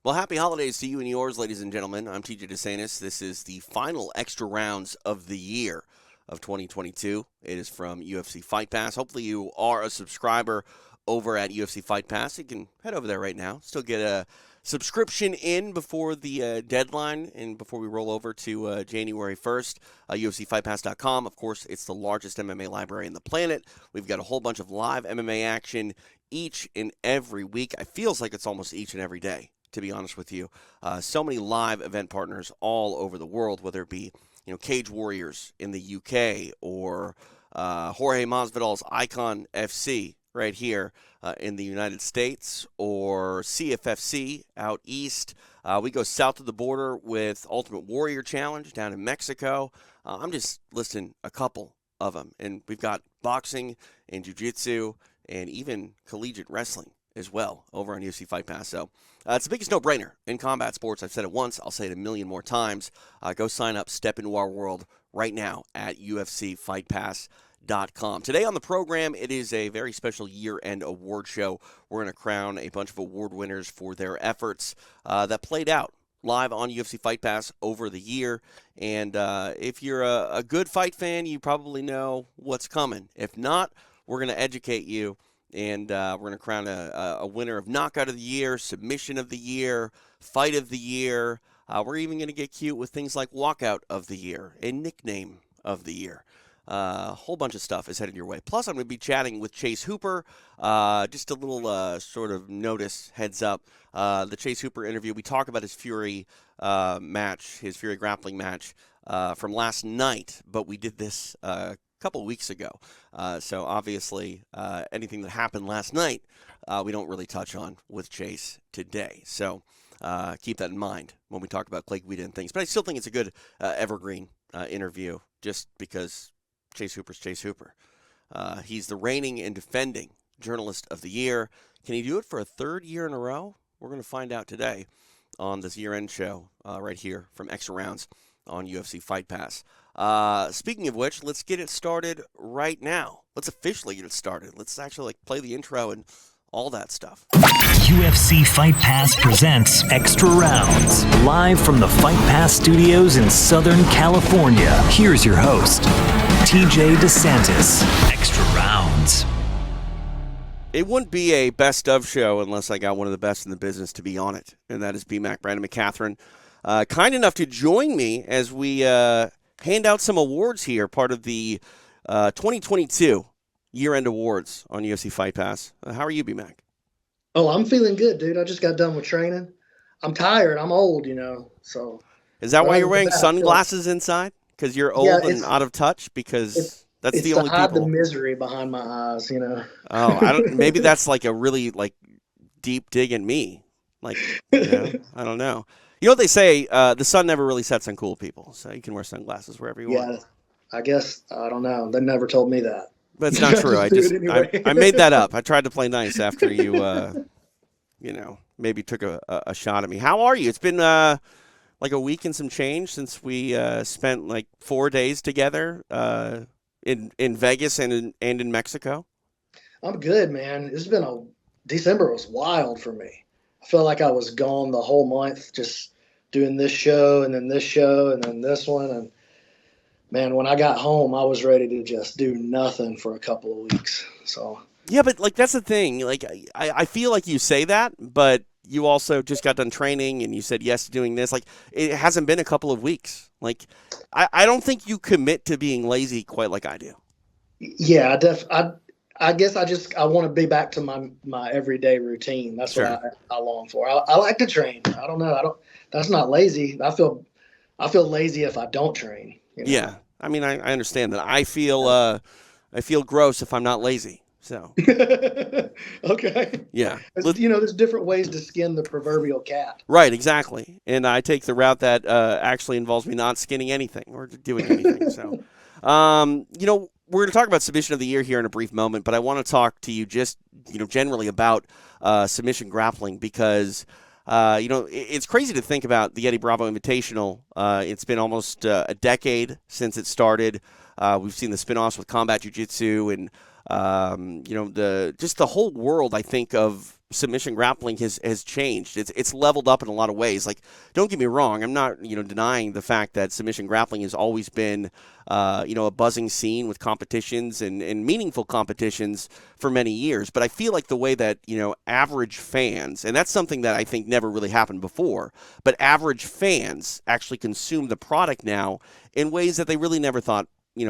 Well, happy holidays to you and yours, ladies and gentlemen. I'm TJ DeSantis. This is the final extra rounds of the year of 2022. It is from UFC Fight Pass. Hopefully you are a subscriber over at UFC Fight Pass. You can head over there right now. Still get a subscription in before the deadline and before we roll over to January 1st. UFCFightPass.com. Of course, it's the largest MMA library on the planet. We've got a whole bunch of live MMA action each and every week. It feels like it's almost each and every day, to be honest with you. So many live event partners all over the world, whether it be Cage Warriors in the UK or Jorge Masvidal's Icon FC right here in the United States, or CFFC out east. We go south of the border with Ultimate Warrior Challenge down in Mexico. I'm just listing a couple of them. And we've got boxing and jiu-jitsu and even collegiate wrestling as well over on UFC Fight Pass. So it's the biggest no-brainer in combat sports. I've said it once. I'll say it a million more times. Go sign up, step into our world right now at UFCFightPass.com. Today on the program, it is a very special year-end award show. We're going to crown a bunch of award winners for their efforts that played out live on UFC Fight Pass over the year. And if you're a good fight fan, you probably know what's coming. If not, we're going to educate you. And we're going to crown a winner of Knockout of the Year, Submission of the Year, Fight of the Year. We're even going to get cute with things like Walkout of the Year and Nickname of the Year. A whole bunch of stuff is headed your way. Plus, I'm going to be chatting with Chase Hooper. Just a little sort of notice, heads up. The Chase Hooper interview, we talk about his Fury match, his Fury grappling match from last night, but we did this couple weeks ago. So obviously, anything that happened last night, we don't really touch on with Chase today. So keep that in mind when we talk about Clay Guida and things. But I still think it's a good evergreen interview just because Chase Hooper's Chase Hooper. He's the reigning and defending Journalist of the Year. Can he do it for a third year in a row? We're going to find out today on this year-end show right here from Extra Rounds on UFC Fight Pass. Speaking of which, let's get it started right now. Let's officially get it started. Let's actually play the intro and all that stuff. UFC Fight Pass presents Extra Rounds, live from the Fight Pass studios in Southern California. Here's your host, TJ DeSantis. Extra Rounds. It wouldn't be a best of show unless I got one of the best in the business to be on it, and that is BMAC Brandon McCatherine. Kind enough to join me as we hand out some awards here, part of the 2022 year-end awards on UFC Fight Pass. How are you, BMAC? Oh, I'm feeling good, dude. I just got done with training. I'm tired. I'm old, so. Is that why you're wearing sunglasses inside? Because you're old and out of touch? Because that's the only people. It's to hide the misery behind my eyes, Oh, I don't. Maybe that's like a really deep dig in me. I don't know. You know what they say? The sun never really sets on cool people, so you can wear sunglasses wherever you want. Yeah, I guess. I don't know. They never told me that. But it's not true. I made that up. I tried to play nice after you, maybe took a shot at me. How are you? It's been like a week and some change since we spent 4 days together in Vegas and in Mexico. I'm good, man. December was wild for me. I felt like I was gone the whole month, just doing this show and then this show and then this one. And man, when I got home, I was ready to just do nothing for a couple of weeks. So yeah, but that's the thing. I feel like you say that, but you also just got done training and you said yes to doing this. It hasn't been a couple of weeks. I don't think you commit to being lazy quite like I do. Yeah, I guess I want to be back to my everyday routine. That's sure. What I long for. I like to train. I don't know. That's not lazy. I feel lazy if I don't train. Yeah. I mean, I understand that. I feel gross if I'm not lazy. So. Okay. Yeah. There's different ways to skin the proverbial cat. Right. Exactly. And I take the route that actually involves me not skinning anything or doing anything. So, we're going to talk about Submission of the Year here in a brief moment, but I want to talk to you just, generally about submission grappling because, it's crazy to think about the Eddie Bravo Invitational. It's been almost a decade since it started. We've seen the spinoffs with Combat Jiu-Jitsu and, the whole world, I think, of submission grappling has changed. It's leveled up in a lot of ways. Like, don't get me wrong, I'm not denying the fact that submission grappling has always been a buzzing scene with competitions and meaningful competitions for many years. But I feel like the way that average fans, and that's something that I think never really happened before, but average fans actually consume the product now in ways that they really never thought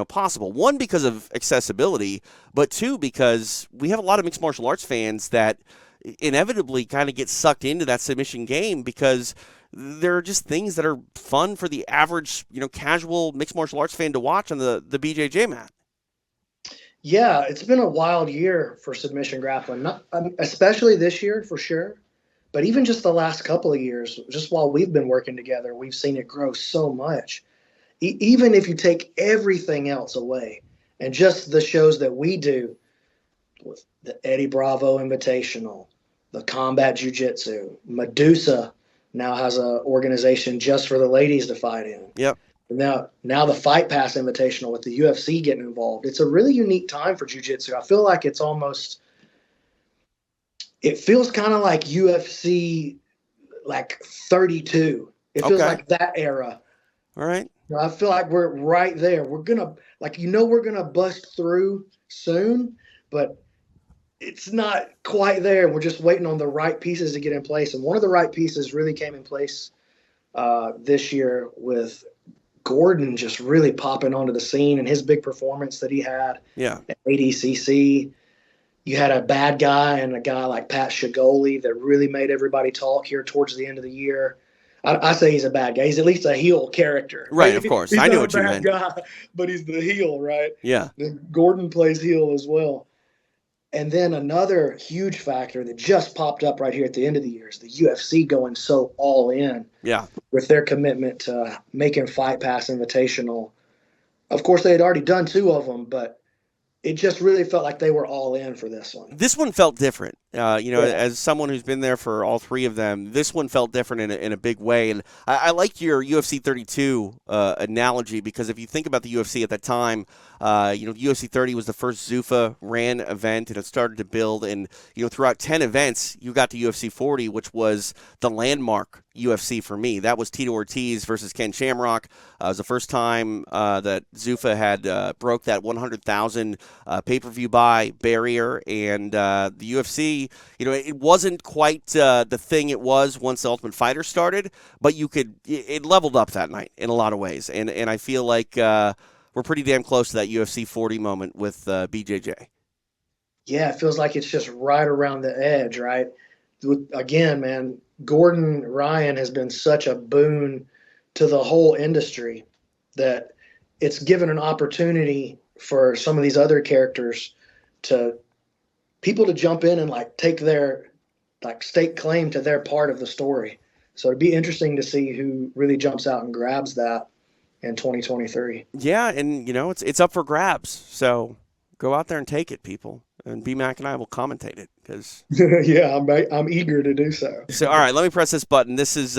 possible. One, because of accessibility, but two, because we have a lot of mixed martial arts fans that inevitably kind of get sucked into that submission game because there are just things that are fun for the average, casual mixed martial arts fan to watch on the BJJ mat. Yeah, it's been a wild year for submission grappling, especially this year for sure. But even just the last couple of years, just while we've been working together, we've seen it grow so much. Even if you take everything else away and just the shows that we do, with the Eddie Bravo Invitational, the Combat Jiu-Jitsu, Medusa now has an organization just for the ladies to fight in. Yep. Now the Fight Pass Invitational with the UFC getting involved. It's a really unique time for Jiu-Jitsu. I feel like it feels kind of like UFC like 32. It feels like that era. All right. I feel like we're right there. We're going to, we're going to bust through soon, but it's not quite there. We're just waiting on the right pieces to get in place. And one of the right pieces really came in place this year with Gordon just really popping onto the scene and his big performance that he had at ADCC. You had a bad guy and a guy like Pat Shigoli that really made everybody talk here towards the end of the year. I say he's a bad guy. He's at least a heel character. Right, of course. I knew what you meant. Guy, but he's the heel, right? Yeah. And Gordon plays heel as well. And then another huge factor that just popped up right here at the end of the year is the UFC going so all in with their commitment to making Fight Pass Invitational. Of course, they had already done 2 of them, but it just really felt like they were all in for this one. This one felt different. As someone who's been there for all 3 of them, this one felt different in a big way. And I liked your UFC 32 analogy because if you think about the UFC at that time, UFC 30 was the first Zuffa ran event, and it started to build. And throughout 10 events, you got to UFC 40, which was the landmark UFC for me. That was Tito Ortiz versus Ken Shamrock. It was the first time that Zuffa had broke that 100,000 pay-per-view buy barrier, and the UFC, it wasn't quite the thing it was once the Ultimate Fighter started, but it leveled up that night in a lot of ways, and I feel like we're pretty damn close to that UFC 40 moment with BJJ. Yeah, it feels like it's just right around the edge, right? Again, man, Gordon Ryan has been such a boon to the whole industry that it's given an opportunity for some of these other characters people to jump in and take their stake claim to their part of the story. So it'd be interesting to see who really jumps out and grabs that in 2023. Yeah, and it's up for grabs. So go out there and take it, people. And B-Mac and I will commentate it because yeah, I'm eager to do so. So all right, let me press this button. This is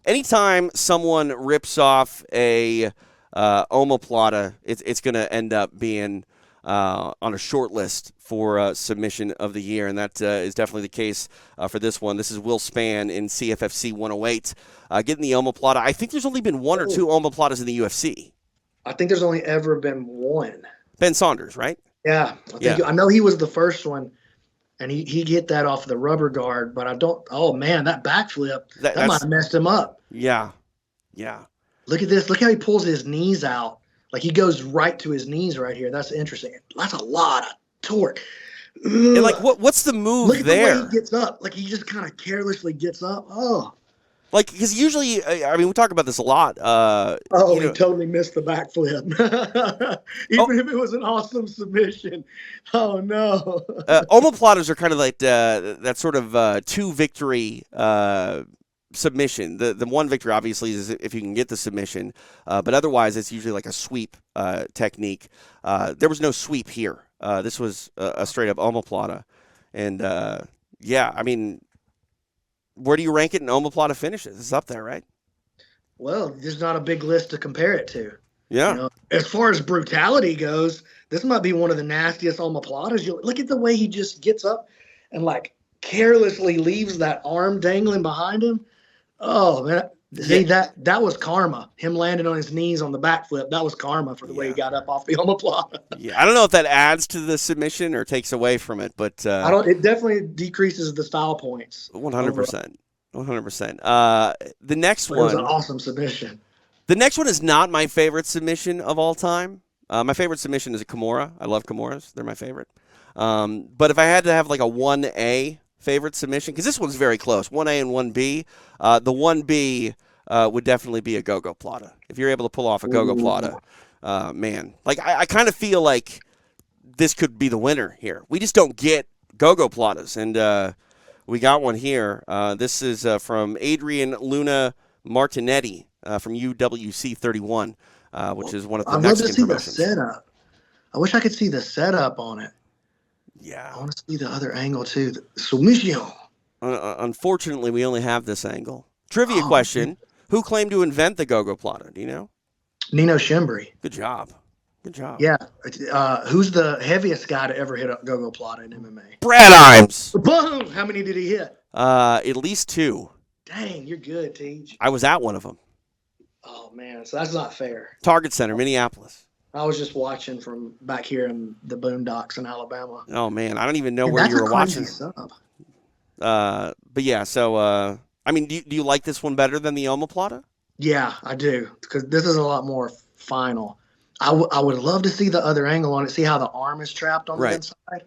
anytime someone rips off a omoplata, it's going to end up being on a short list for submission of the year, and that is definitely the case for this one. This is Will Spann in CFFC 108 getting the omoplata. I think there's only been 1 or 2 omoplatas in the UFC. I think there's only ever been 1. Ben Saunders, right? Yeah, I know he was the first one, and he hit that off the rubber guard, but I don't. Oh man, that backflip that might have messed him up. Yeah. Look at this. Look how he pulls his knees out. Like he goes right to his knees right here. That's interesting. That's a lot of torque. Ugh. And what's the move Look at there? the way he gets up. Like he just kind of carelessly gets up. Oh. Because usually, we talk about this a lot. He totally missed the backflip. Even if it was an awesome submission. Oh, no. Omoplatas are kind of like that sort of 2-victory submission. The one victory, obviously, is if you can get the submission. But otherwise, it's usually like a sweep technique. There was no sweep here. This was a straight-up omoplata. And, where do you rank it in omoplata finishes? It's up there, right? Well, there's not a big list to compare it to. Yeah. As far as brutality goes, this might be one of the nastiest omoplatas. Look at the way he just gets up and carelessly leaves that arm dangling behind him. Oh man, see that was karma. Him landing on his knees on the backflip. That was karma for the way he got up off the omoplata. Yeah, I don't know if that adds to the submission or takes away from it, but I don't. It definitely decreases the style points. 100%. 100%. The next one. It was an awesome submission. The next one is not my favorite submission of all time. My favorite submission is a Kimura. I love Kimuras. They're my favorite. But if I had to have like a 1A favorite submission, because this one's very close, 1A and 1B, the 1B would definitely be a go-go plata. If you're able to pull off a go-go plata, man. Like, I kind of feel like this could be the winner here. We just don't get go-go platas, and we got one here. This is from Adrian Luna Martinetti from UWC 31, which is one of the I'd Mexican love to see promotions. the setup. I wish I could see the setup on it. Yeah. I want to see the other angle too. The submission. Unfortunately, we only have this angle. Trivia question. Who claimed to invent the go-go plata? Do you know? Nino Shimbri. Good job. Good job. Yeah. Who's the heaviest guy to ever hit a go-go plata in MMA? Brad Imes. Boom! How many did he hit? At least 2. Dang, you're good, Teej. I was at one of them. Oh, man. So that's not fair. Target Center, Minneapolis. I was just watching from back here in the boondocks in Alabama. Oh, man. I don't even know And where that's you were a watching. crazy sub. But yeah, so, I mean, do you like this one better than the omoplata? Yeah, I do. Because this is a lot more final. I would love to see the other angle on it, see how the arm is trapped on the inside.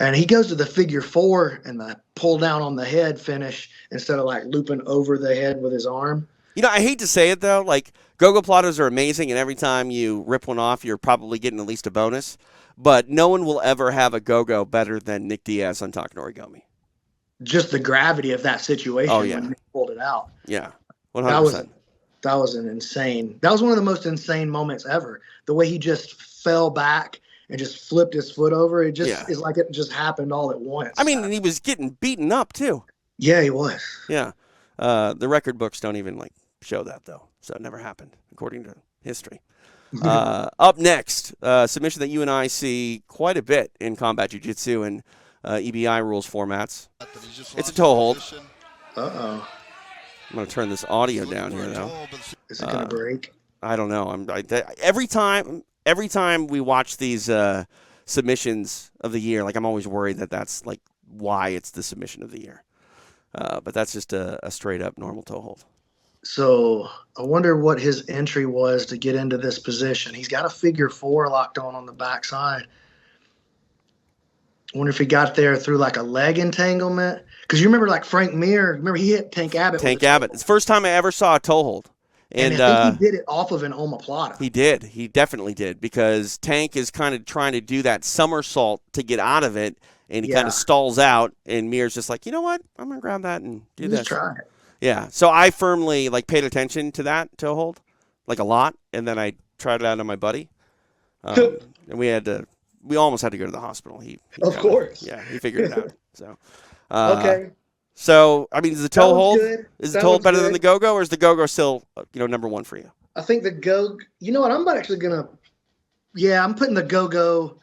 And he goes to the figure 4 and the pull down on the head finish instead of like looping over the head with his arm. You know, I hate to say it, though. Like, go-go platas are amazing, and every time you rip one off, you're probably getting at least a bonus. But no one will ever have a go-go better than Nick Diaz on Takanori. Just the gravity of that situation when Nick pulled it out. Yeah, 100%. That was an insane. That was one of the most insane moments ever. The way he just fell back and just flipped his foot over. It just is like it just happened all at once. I mean, and he was getting beaten up, too. Yeah, he was. Yeah. The record books don't even, like, show that, though. So it never happened, according to history. Up next, submission that you and I see quite a bit in combat jiu-jitsu and EBI rules formats. It's a toe hold. Uh-oh. I'm going to turn this audio down here, though. Is it going to break? I don't know. Every time we watch these submissions of the year, like, I'm always worried that that's, like, why it's the submission of the year. But that's just a straight-up normal toe hold. So I wonder what his entry was to get into this position. He's got a figure 4 locked on the backside. I wonder if he got there through like a leg entanglement. Because you remember like Frank Mir, remember he hit Tank Abbott. Tank Abbott. It's the first time I ever saw a toe hold. And I think he did it off of an omoplata. He did. He definitely did. Because Tank is kind of trying to do that somersault to get out of it. And he kind of stalls out. And Mir's just like, you know what? I'm going to grab that and do this. Just try it. Yeah. So I firmly like paid attention to that toe hold. Like a lot. And then I tried it out on my buddy. And we almost had to go to the hospital. He of course. Yeah, he figured it out. So okay. So I mean, is the toe hold? Good. Is the toe hold better than the go-go, or is the go-go still number one for you? I think the go. You know what? I'm actually gonna. Yeah, I'm putting the go-go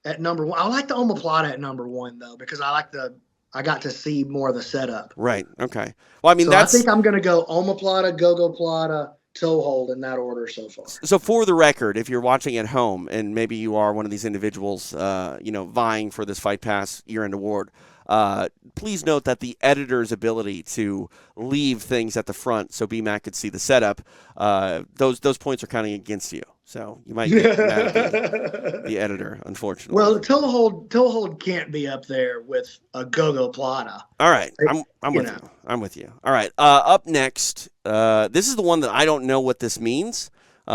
at number 1. I like the omoplata at number 1 though because I got to see more of the setup. Right. Okay. Well, I mean, I think I'm gonna go omoplata, go-go plata, toe hold in that order so far. So for the record, if you're watching at home and maybe you are one of these individuals, vying for this Fight Pass year-end award, please note that the editor's ability to leave things at the front so BMAC could see the setup, those points are counting against you. So you might get mad at the editor, unfortunately. Well, the toe hold can't be up there with a go-go plata. All right, I'm with you. I'm with you. All right, up next, this is the one that I don't know what this means.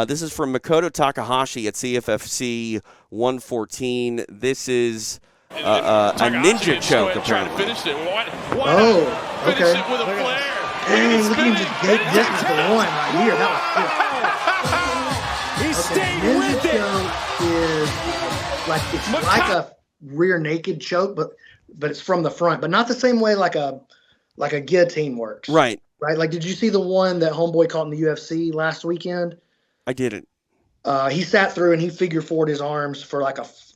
This is from Makoto Takahashi at CFFC 114. This is a ninja choke, apparently. Oh, okay. Dang, look at him just gate distance for 1 right here. That was good. He stayed with it. Choke is like a rear naked choke, but it's from the front, but not the same way like a guillotine works. Right. Right. Like, did you see the one that Homeboy caught in the UFC last weekend? I didn't. He sat through and he figure 4'd his arms for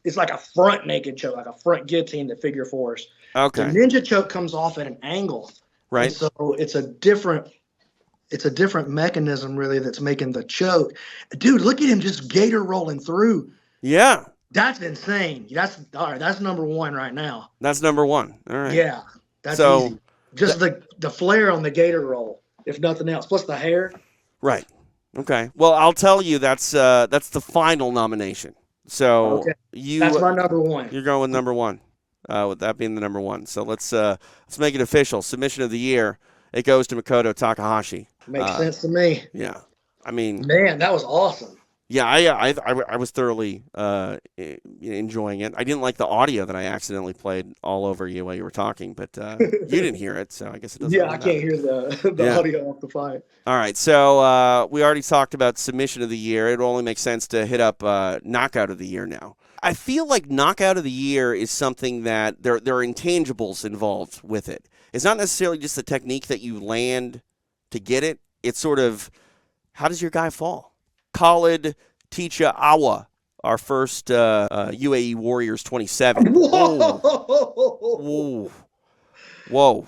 it's like a front naked choke, like a front guillotine that figure 4s. The Okay. ninja choke comes off at an angle, and Right. so it's a different mechanism really that's making the choke. Dude, look at him just gator rolling through. Yeah. That's insane. That's all right. That's number one right now. That's number one. All right. Yeah, that's So, easy. Just the flare on the gator roll, if nothing else. Plus the hair. right. Okay. Well, I'll tell you that's the final nomination. So Okay, that's my you're number one. going with number one. With that being the number one. So let's make it official. Submission of the year. It goes to Makoto Takahashi. Makes sense to me. Yeah. I mean, Man, that was awesome. yeah, I was thoroughly enjoying it. I didn't like the audio that I accidentally played all over you while you were talking, but you didn't hear it, so I guess it doesn't. Yeah, really I can't matter. hear the Yeah. audio off the fight. All right, so we already talked about submission of the year. It only makes sense to hit up knockout of the year now. I feel like knockout of the year is something that there are intangibles involved with it. It's not necessarily just the technique that you land to get it. It's sort of, how does your guy fall? Khalid Ticha Awa, our first UAE Warriors 27. Whoa! Whoa. Whoa.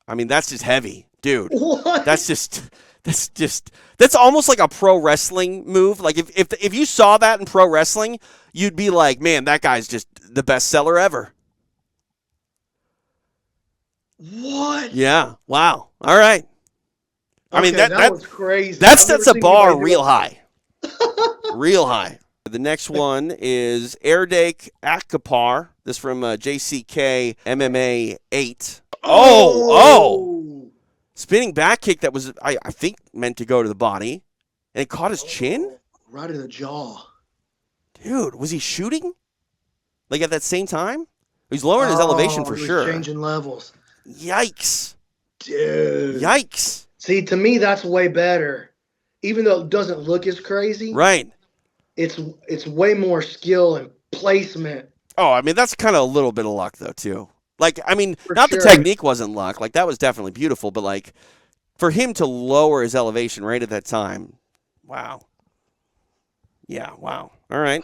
I mean, that's just heavy, dude. What? That's almost like a pro wrestling move. Like if you saw that in pro wrestling, you'd be like, man, that guy's just the best seller ever. What? Yeah. Wow. All right. I mean, Okay, that was crazy. that I've sets never a seen bar anybody do real it. high. Real high. The next one is Erdek Akapar. This from JCK MMA 8. Oh! Spinning back kick that was, I think, meant to go to the body. And it caught his chin? Right in the jaw. Dude, was he shooting? Like at that same time? He's lowering his elevation for he was sure. changing levels. Yikes. Dude. Yikes. See, to me, that's way better. Even though it doesn't look as crazy, Right. it's way more skill and placement. Oh, I mean, that's kind of a little bit of luck, though, too. Like, I mean, For not sure. the technique wasn't luck. Like, that was definitely beautiful. But, like, for him to lower his elevation right at that time, wow. Yeah, wow. All right.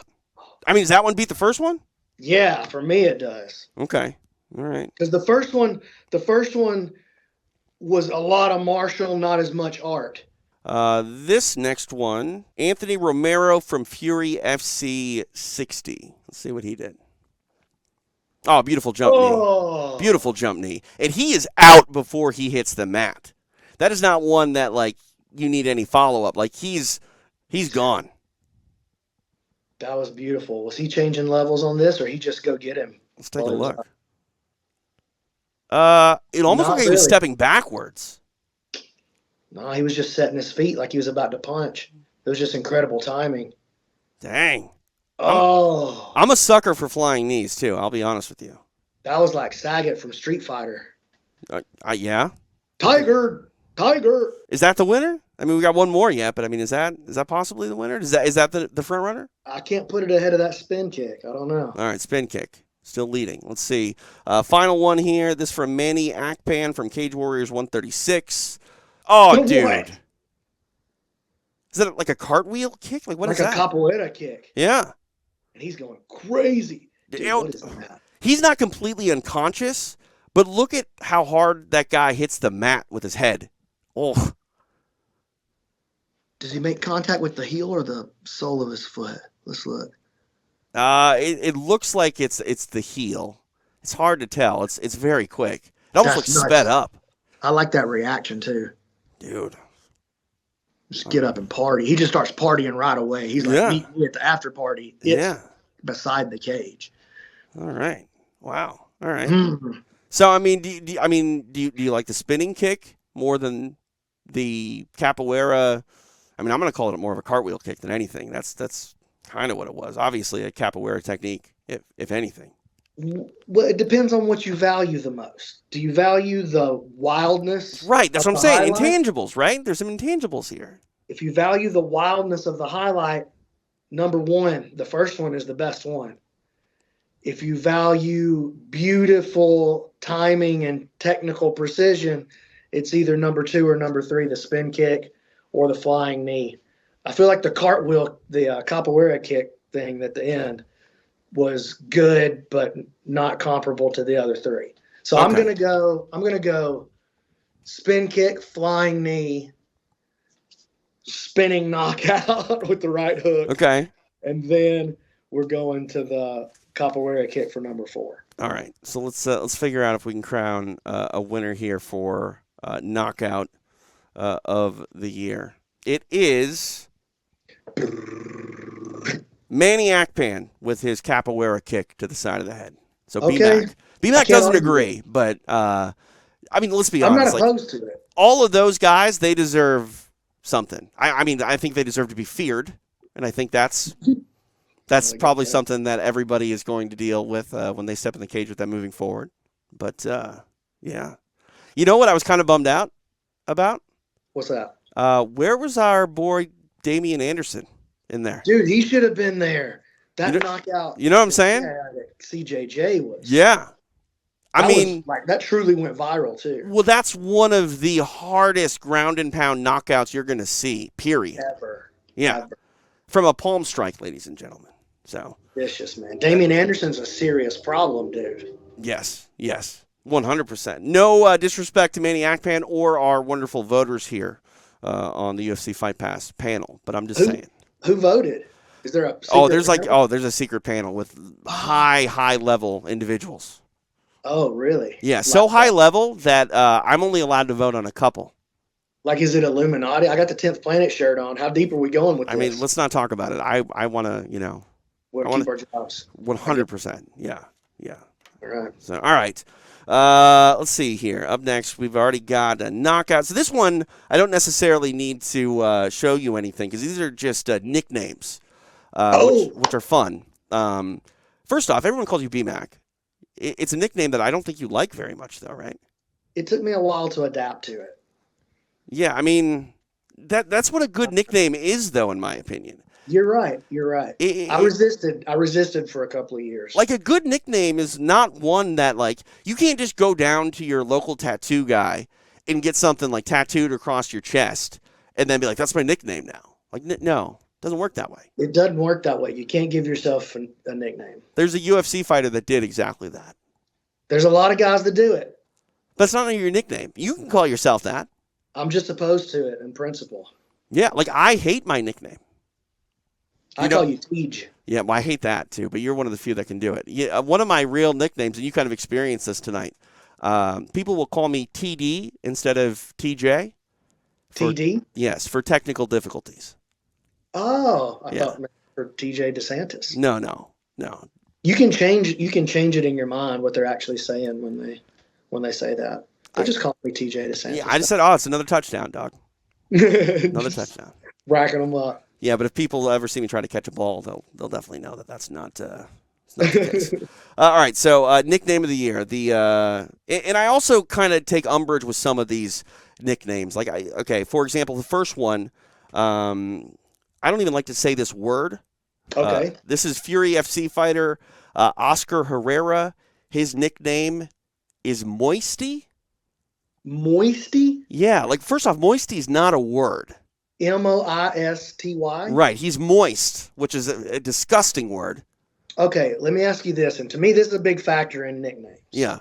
I mean, does that one beat the first one? Yeah, for me it does. Okay. All right. Because the first one was a lot of martial, not as much art. This next one, Anthony Romero from Fury FC 60. Let's see what he did. Oh, beautiful jump knee. Beautiful jump knee. And he is out before he hits the mat. That is not one that, like, you need any follow-up. Like, he's gone. That was beautiful. Was he changing levels on this, or he just go get him? Let's take a While he was look. up? It almost Not looked like he was really. stepping backwards. No, he was just setting his feet like he was about to punch. It was just incredible timing. Dang. Oh, I'm a sucker for flying knees, too. I'll be honest with you. that was like Saget from Street Fighter. Yeah? Tiger. Is that the winner? I mean, we got one more yet, but I mean, is that possibly the winner? Is that the front runner? I can't put it ahead of that spin kick. I don't know. All right, spin kick. Still leading. Let's see. Final one here. This from Manny Akpan from Cage Warriors 136. Oh, What? dude. Is that like a cartwheel kick? Like, what like is a that? capoeira kick. Yeah. And he's going crazy. Dude, You know, what is that? he's not completely unconscious, but look at how hard that guy hits the mat with his head. Oh. Does he make contact with the heel or the sole of his foot? Let's look. It looks like it's the heel. It's hard to tell. It's very quick. It almost That's looks nuts. sped up. I like that reaction too. Dude. Just get up and party. He just starts partying right away. He's like, Yeah. meet me at the after party. It's Yeah. beside the cage. All right. Wow. All right. Mhm. So I mean, do you like the spinning kick more than the capoeira? I mean, I'm going to call it more of a cartwheel kick than anything. That's kind of what it was. Obviously, a capoeira technique, if anything. Well, it depends on what you value the most. Do you value the wildness? Right. That's of what I'm the saying. highlight? Intangibles, right? There's some intangibles here. If you value the wildness of the highlight, number one, the first one is the best one. If you value beautiful timing and technical precision, it's either number two or number three, the spin kick or the flying knee. I feel like the cartwheel, the capoeira kick thing at the end, was good, but not comparable to the other three. So Okay. I'm gonna go spin kick, flying knee, spinning knockout with the right hook. Okay. And then we're going to the capoeira kick for number 4. All right. So let's figure out if we can crown a winner here for knockout of the year. It is Maniac Pan with his capoeira kick to the side of the head. So Okay. BMAC doesn't agree, but I mean, let's be I'm honest. not opposed to it. All of those guys, they deserve something. I mean, I think they deserve to be feared, and I think that's probably something that everybody is going to deal with when they step in the cage with that moving forward. But yeah, you know what I was kind of bummed out about? What's that? Where was our boy Damian Anderson in there? Dude, he should have been there. That knockout. You know what I'm saying? CJJ was. Yeah. I mean, that truly went viral too. Well, that's one of the hardest ground and pound knockouts you're going to see, period. Ever. Yeah. Ever. From a palm strike, ladies and gentlemen. So vicious, man. Damian Anderson's a serious problem, dude. Yes. 100%. No disrespect to Maniac Pan or our wonderful voters here on the UFC Fight Pass panel, but I'm just saying. Who voted? Is there a secret panel? There's a secret panel with high level individuals. Oh, really? Yeah, so high level that I'm only allowed to vote on a couple. Like, is it Illuminati? I got the 10th Planet shirt on. How deep are we going with this? I mean, let's not talk about it. I want to, we'll keep our jobs. 100%. Yeah. All right. So, all right. Let's see here. Up next, we've already got a knockout. So this one, I don't necessarily need to show you anything because these are just nicknames, which are fun. First off, everyone calls you BMAC. It's a nickname that I don't think you like very much, though, right? It took me a while to adapt to it. Yeah, I mean, that's what a good nickname is, though, in my opinion. You're right. I resisted for a couple of years. Like, a good nickname is not one that, like, you can't just go down to your local tattoo guy and get something, like, tattooed across your chest and then be like, that's my nickname now. Like, no. Doesn't work that way. It doesn't work that way. You can't give yourself a nickname. There's a UFC fighter that did exactly that. There's a lot of guys that do it. But it's not your nickname. You can call yourself that. I'm just opposed to it in principle. Yeah, like I hate my nickname. I call you Tej. Yeah, well, I hate that too, but you're one of the few that can do it. Yeah, one of my real nicknames, and you kind of experienced this tonight, people will call me TD instead of TJ. TD? Yes, for technical difficulties. Oh, I thought for TJ DeSantis. No. You can change it in your mind what they're actually saying when they say that. They just call me TJ DeSantis. Yeah, I just said, it's another touchdown, dog. Another touchdown. Racking them up. Yeah, but if people ever see me try to catch a ball, they'll definitely know that that's not the case. All right, so nickname of the year. And I also kind of take umbrage with some of these nicknames. Like, for example, the first one, I don't even like to say this word. Okay. This is Fury FC fighter Oscar Herrera. His nickname is Moisty. Moisty? Yeah, like first off, Moisty is not a word. Moisty? Right, he's moist, which is a disgusting word. Okay, let me ask you this, and to me this is a big factor in nicknames. Yeah.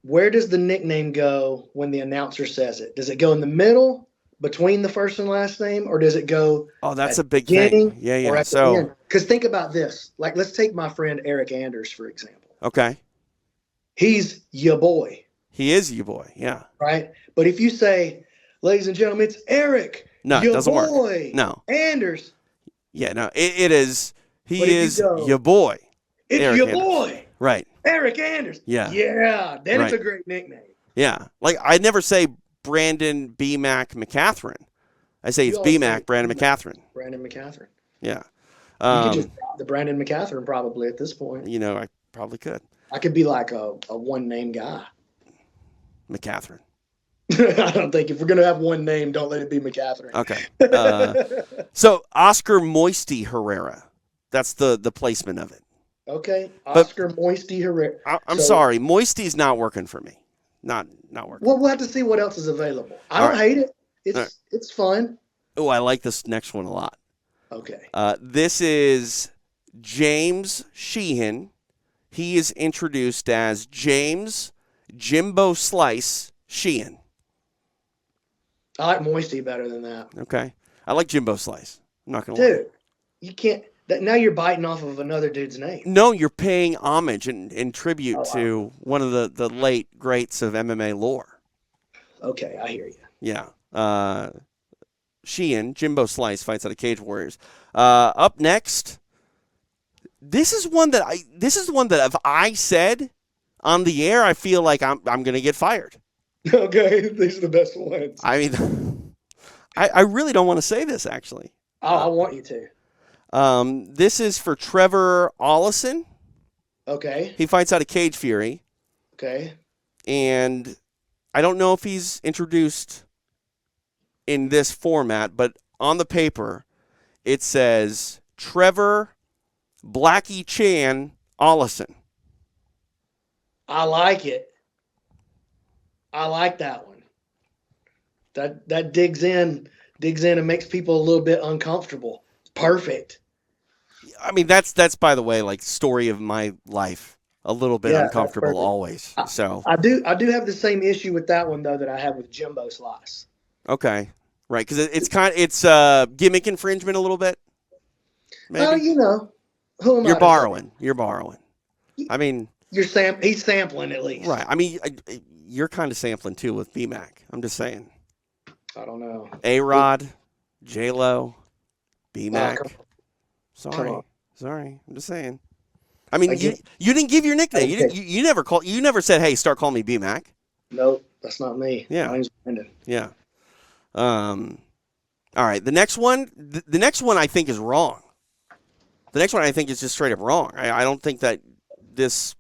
Where does the nickname go when the announcer says it? Does it go in the middle, between the first and last name, or does it go that's a big thing. Yeah. So, because think about this. Like, let's take my friend Eric Anders, for example. Okay. He's your boy. He is your boy, yeah. Right? But if you say, ladies and gentlemen, it's Eric, no, it doesn't work. No. Anders. Yeah, no, it is. He is your boy. It's Eric your Anders. boy. Right. Eric Anders. Yeah. Yeah, then it's a great nickname. Yeah. Like, I never say Brandon B-Mac McCatherine. I say it's B-Mac, Brandon McCatherine. Brandon McCatherine. Yeah. You could just drop the Brandon McCatherine probably at this point. I probably could. I could be like a one-name guy. McCatherine. I don't think if we're going to have one name, don't let it be McCatherine. Okay. So, Oscar Moisty Herrera. That's the placement of it. Okay. Oscar Moisty Herrera. I'm sorry. Moisty's not working for me. Not working. Well, we'll have to see what else is available. I don't hate it. It's fun. Oh, I like this next one a lot. Okay. This is James Sheehan. He is introduced as James Jimbo Slice Sheehan. I like Moisty better than that. Okay. I like Jimbo Slice. I'm not going to lie. Dude, you can't. Now you're biting off of another dude's name. No, you're paying homage and tribute to one of the late greats of MMA lore. Okay, I hear you. Yeah. Sheehan, Jimbo Slice, fights out of Cage Warriors. Up next, this is one that if I said on the air, I feel like I'm going to get fired. Okay, these are the best ones. I mean, I really don't want to say this, actually. Oh, I want you to. This is for Trevor Ollison. Okay. He fights out of Cage Fury. Okay. And I don't know if he's introduced in this format, but on the paper, it says Trevor Blackie Chan Ollison. I like it. I like that one. That digs in and makes people a little bit uncomfortable. Perfect. I mean, that's by the way, like story of my life. A little bit uncomfortable always. So I do have the same issue with that one though that I have with Jimbo Slice. Okay, right? Because it's gimmick infringement a little bit. Maybe. You know, who am You're I? borrowing. You're borrowing. I mean, he's sampling at least. Right. I mean, you're kind of sampling too with BMAC. I'm just saying. I don't know. A-Rod, J-Lo, BMAC. Come Sorry. I'm just saying. I mean, you didn't give your nickname. You never said, "Hey, start calling me BMAC." Nope, that's not me. Yeah. My name's Brandon. Yeah. All right. The next one I think is wrong. The next one I think is just straight up wrong. I don't think that this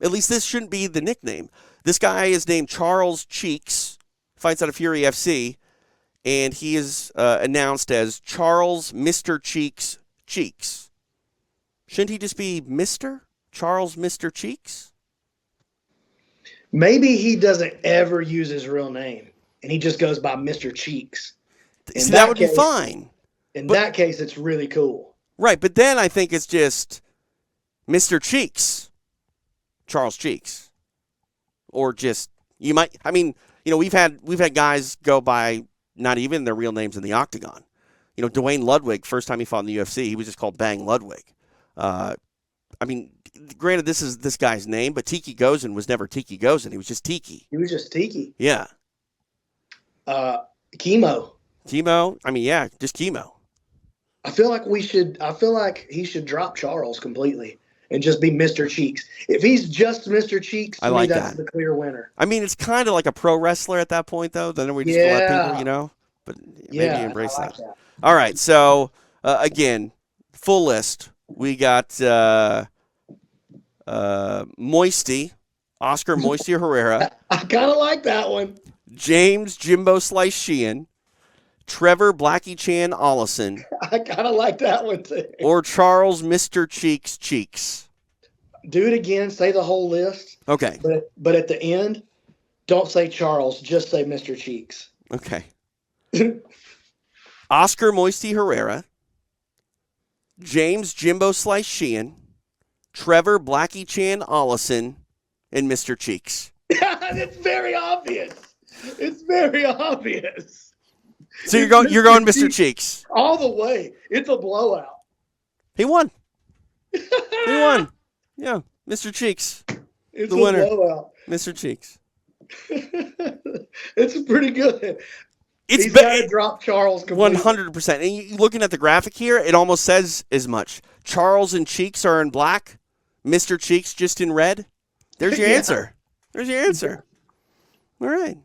shouldn't be the nickname. This guy is named Charles Cheeks, fights out of Fury FC, and he is announced as Charles Mr. Cheeks. Shouldn't he just be Mr. Charles Mr. Cheeks? Maybe he doesn't ever use his real name, and he just goes by Mr. Cheeks. See, that would be fine. In that case, it's really cool. Right, but then I think it's just Mr. Cheeks, Charles Cheeks, or just we've had guys go by not even their real names in the octagon. Dwayne Ludwig, first time he fought in the UFC, he was just called Bang Ludwig. I mean, granted, this is this guy's name, but Tiki Gozin was never Tiki Gozin. He was just Tiki. He was just Tiki. Yeah. Chemo. I mean, yeah, just Chemo. I feel like he should drop Charles completely and just be Mr. Cheeks. If he's just Mr. Cheeks, to me, that's the clear winner. I mean, it's kind of like a pro wrestler at that point, though. Then we just let people, but maybe embrace that. All right, so again, full list. We got Moisty, Oscar Moisty Herrera. I kind of like that one. James Jimbo Slice Sheehan, Trevor Blackie Chan Ollison. I kind of like that one too. Or Charles Mr. Cheeks. Do it again. Say the whole list. Okay. But at the end, don't say Charles. Just say Mr. Cheeks. Okay. Oscar Moisty Herrera, James Jimbo Slice Sheehan, Trevor Blackie Chan Ollison, and Mr. Cheeks. It's very obvious. It's very obvious. So you're going Mr. Cheeks all the way. It's a blowout. He won. Yeah, Mr. Cheeks. It's the winner. Blowout. Mr. Cheeks. It's pretty good. He's got to drop Charles completely. 100%. And you, looking at the graphic here, it almost says as much. Charles and Cheeks are in black. Mr. Cheeks just in red. There's your answer. There's your answer. All right.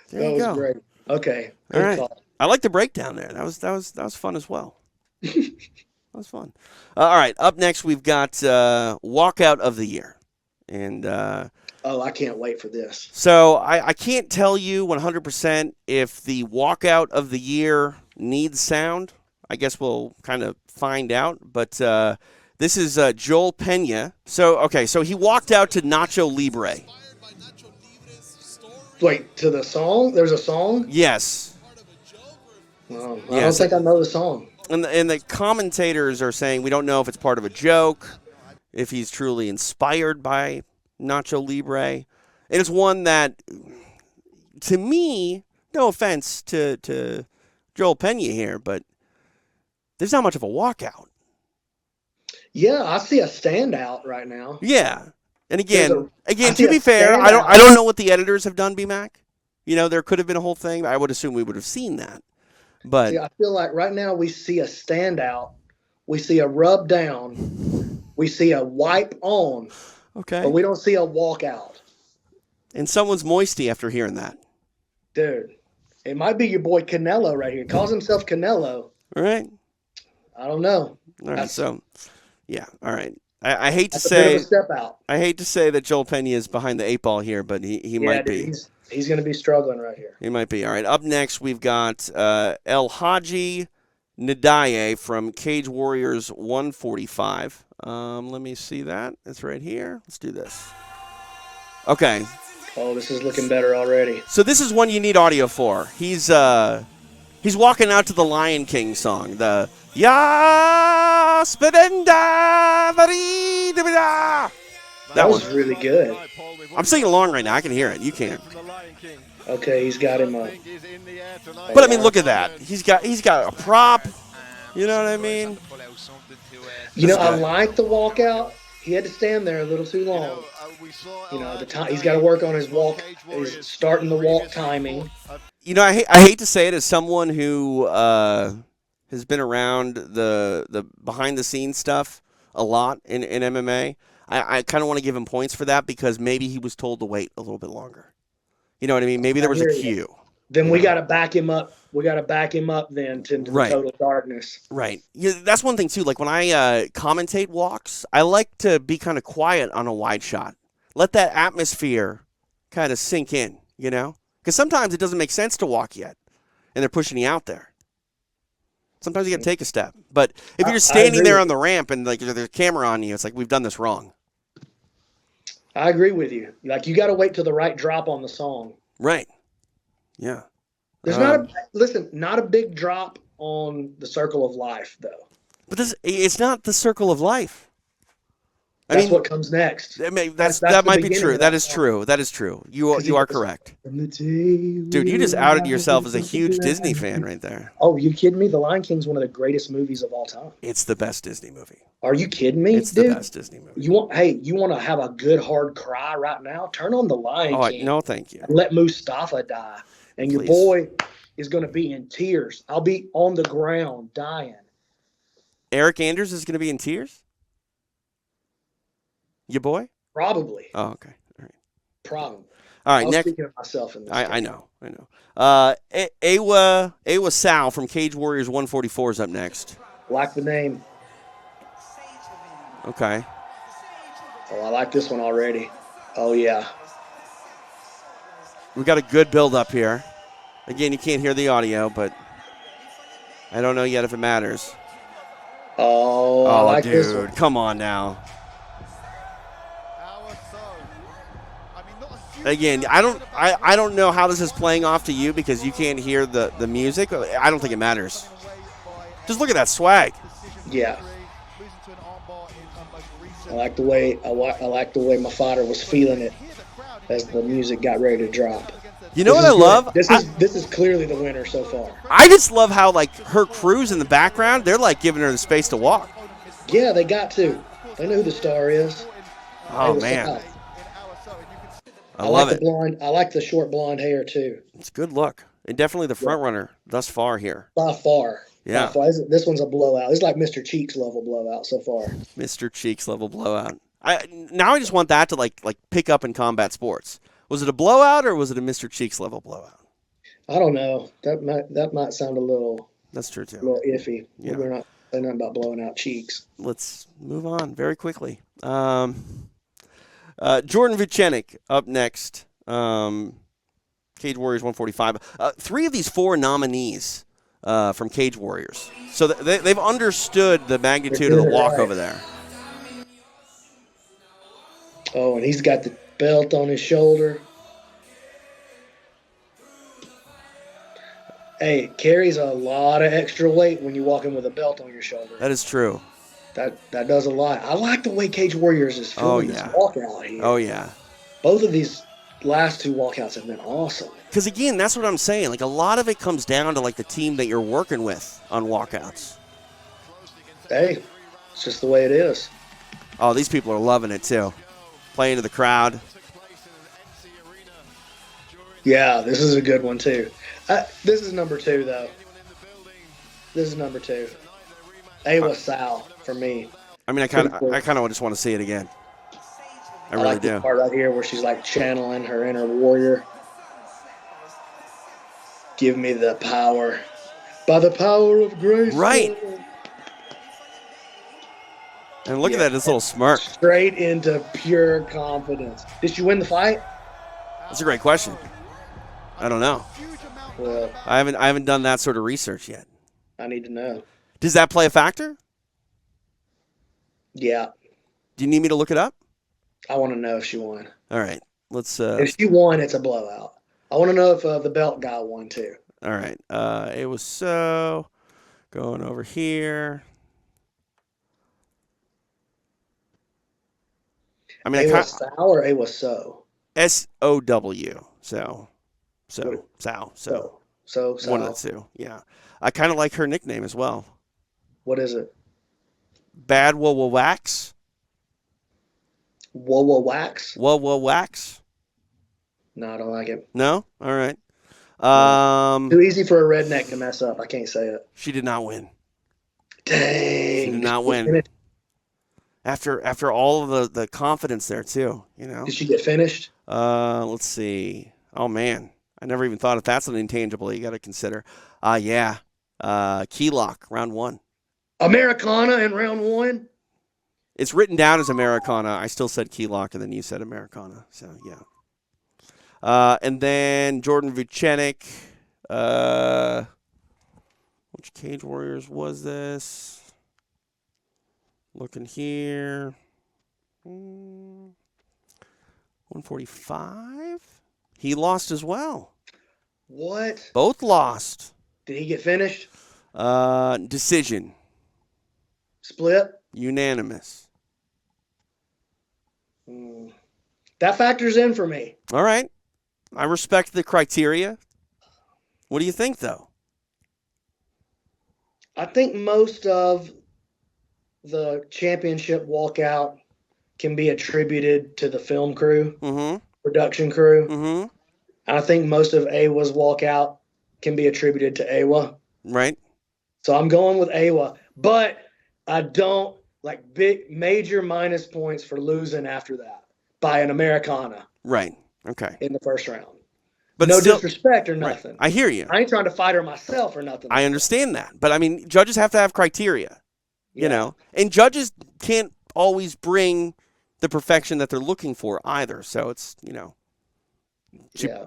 There you go. That was great. Okay. All right. Call. I like the breakdown there. That was fun as well. That was fun. All right. Up next, we've got Walkout of the Year. And I can't wait for this. So I can't tell you 100% if the Walkout of the Year needs sound. I guess we'll kind of find out. But this is Joel Pena. So he walked out to Nacho Libre. Wait, to the song? There's a song? Yes. I don't think I know the song. And the commentators are saying we don't know if it's part of a joke, if he's truly inspired by Nacho Libre. And it's one that, to me, no offense to Joel Pena here, but there's not much of a walkout. Yeah, I see a standout right now. Yeah. And again, to to be fair, I don't know what the editors have done, B-Mac. There could have been a whole thing. I would assume we would have seen that. But see, I feel like right now we see a standout, we see a rub down, we see a wipe on, okay. But we don't see a walkout. And someone's moisty after hearing that. Dude, it might be your boy Canelo right here. Calls himself Canelo. All right. I don't know. All right. So, yeah. All right. I hate to say a bit of a step out. I hate to say that Joel Pena is behind the 8 ball here, but he might be. He's going to be struggling right here. He might be. All right. Up next, we've got El Hadji Nadaye from Cage Warriors 145. Let me see that. It's right here. Let's do this. Okay. Oh, this is looking better already. So this is one you need audio for. He's walking out to the Lion King song, the Ya Spedenda Varida. That was really good. I'm singing along right now. I can hear it. You can't. Okay, he's got him up. But I mean, look at that. He's got a prop. You know what I mean? I like the walkout. He had to stand there a little too long. The time he's got to work on his walk, his starting the walk timing. I hate to say it as someone who has been around the behind the scenes stuff a lot in MMA. I kind of want to give him points for that because maybe he was told to wait a little bit longer. You know what I mean? Maybe there was a cue. Then we got to back him up. We got to back him up then to the total darkness. Right. Yeah, that's one thing too. Like when I commentate walks, I like to be kind of quiet on a wide shot. Let that atmosphere kind of sink in, Because sometimes it doesn't make sense to walk yet, and they're pushing you out there. Sometimes you got to take a step. But if you're just standing there on the ramp and like there's a camera on you, it's like we've done this wrong. I agree with you. Like you got to wait till the right drop on the song. Right. Yeah. There's not a big drop on the Circle of Life though. But it's not the Circle of Life. That's what comes next. That might be true. That is true. That is true. You are correct. Dude, you just outed yourself as a huge Disney fan right there. Oh, you kidding me? The Lion King's one of the greatest movies of all time. It's the best Disney movie. Are you kidding me, It's dude? The best Disney movie. You want to have a good hard cry right now? Turn on the Lion King. No, thank you. And let Mustafa die. And your boy is going to be in tears. I'll be on the ground dying. Eric Anders is going to be in tears? Your boy? Probably. Oh, okay. All right. Probably. All right. Next, speaking of myself in this. I know. Awa Sal from Cage Warriors 144 is up next. Like the name. Okay. Oh, I like this one already. Oh yeah. We got a good build up here. Again, you can't hear the audio, but I don't know yet if it matters. Oh, I like this one. Come on now. Again, I don't know how this is playing off to you because you can't hear the music. I don't think it matters. Just look at that swag. Yeah. I like the way my fighter was feeling it as the music got ready to drop. You know what I love? This is clearly the winner so far. I just love how her crew's in the background. They're giving her the space to walk. Yeah, they got to. They know who the star is. Oh man. I love it. I like the short blonde hair too. It's a good look. And definitely the front runner thus far here. By far. Yeah. This one's a blowout. It's like Mr. Cheeks level blowout so far. Mr. Cheeks level blowout. Now I just want that to like pick up in combat sports. Was it a blowout or was it a Mr. Cheeks level blowout? I don't know. That might sound a little. That's true too. A little iffy. Yeah. They're not about blowing out cheeks. Let's move on very quickly. Jordan Vucenic up next. Cage Warriors 145. 3 of these 4 nominees from Cage Warriors. So they've understood the magnitude of the walk over there. Oh, and he's got the belt on his shoulder. Hey, it carries a lot of extra weight when you walk in with a belt on your shoulder. That is true. That does a lot. I like the way Cage Warriors is filming this walkout here. Oh, yeah. Both of these last two walkouts have been awesome. Because, again, that's what I'm saying. Like, a lot of it comes down to, like, the team that you're working with on walkouts. Hey, it's just the way it is. Oh, these people are loving it, too. Playing to the crowd. Yeah, this is a good one, too. This is number 2, though. This is number 2. Awa Sal for me. I mean, I kind of just want to see it again. I really like do. The part right here where she's like channeling her inner warrior. Give me the power. By the power of grace. Right. And look at that, this little smirk. Straight into pure confidence. Did she win the fight? That's a great question. I don't know. Well, I haven't done that sort of research yet. I need to know. Does that play a factor? Yeah. Do you need me to look it up? I want to know if she won. All right. Let's. If she won, it's a blowout. I want to know if the belt guy won too. All right. It was so going over here. I mean, Awa Sal or Awa So? SOW. So Sal. So One of the two. Yeah. I kind of like her nickname as well. What is it? Bad Whoa Wax. Whoa Wax? Whoa Wax. No, I don't like it. No? All right. Too easy for a redneck to mess up. I can't say it. She did not win. Dang. She did not win. After all of the confidence there too, you know. Did she get finished? Let's see. Oh man, I never even thought if that's an intangible you got to consider. Yeah. Key lock, round 1. Americana in round 1. It's written down as Americana. I still said key lock, and then you said Americana. So yeah. And then Jordan Vucenic. Which Cage Warriors was this? Looking here. 145? He lost as well. What? Both lost. Did he get finished? Decision. Split? Unanimous. That factors in for me. All right. I respect the criteria. What do you think, though? I think most of the championship walkout can be attributed to the film crew, production crew. Mm-hmm. I think most of Awa's walkout can be attributed to Awa. Right. So I'm going with Awa, but I don't like big major minus points for losing after that by an Americana. Right. Okay. In the first round. But no still, disrespect or nothing. Right. I hear you. I ain't trying to fight her myself or nothing. I understand that. But I mean, judges have to have criteria. You know, and judges can't always bring the perfection that they're looking for either. So it's, you know,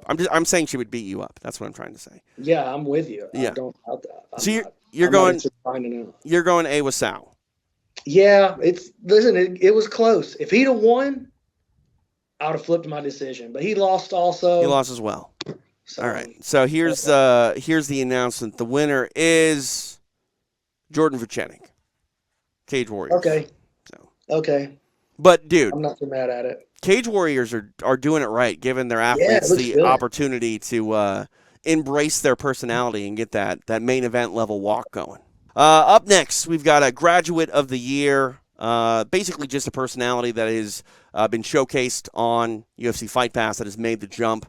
I'm saying she would beat you up. That's what I'm trying to say. Yeah, I'm with you. Yeah. I don't doubt that. So you're going Awa Sal. Yeah, it was close. If he'd have won, I would have flipped my decision. But he lost also. He lost as well. So, all right. So here's the announcement. The winner is Jordan Vucenic. Cage Warriors. Okay. So. Okay. But dude, I'm not too mad at it. Cage Warriors are doing it right, giving their athletes the opportunity to embrace their personality and get that main event level walk going. Up next, we've got a graduate of the year, basically just a personality that has been showcased on UFC Fight Pass that has made the jump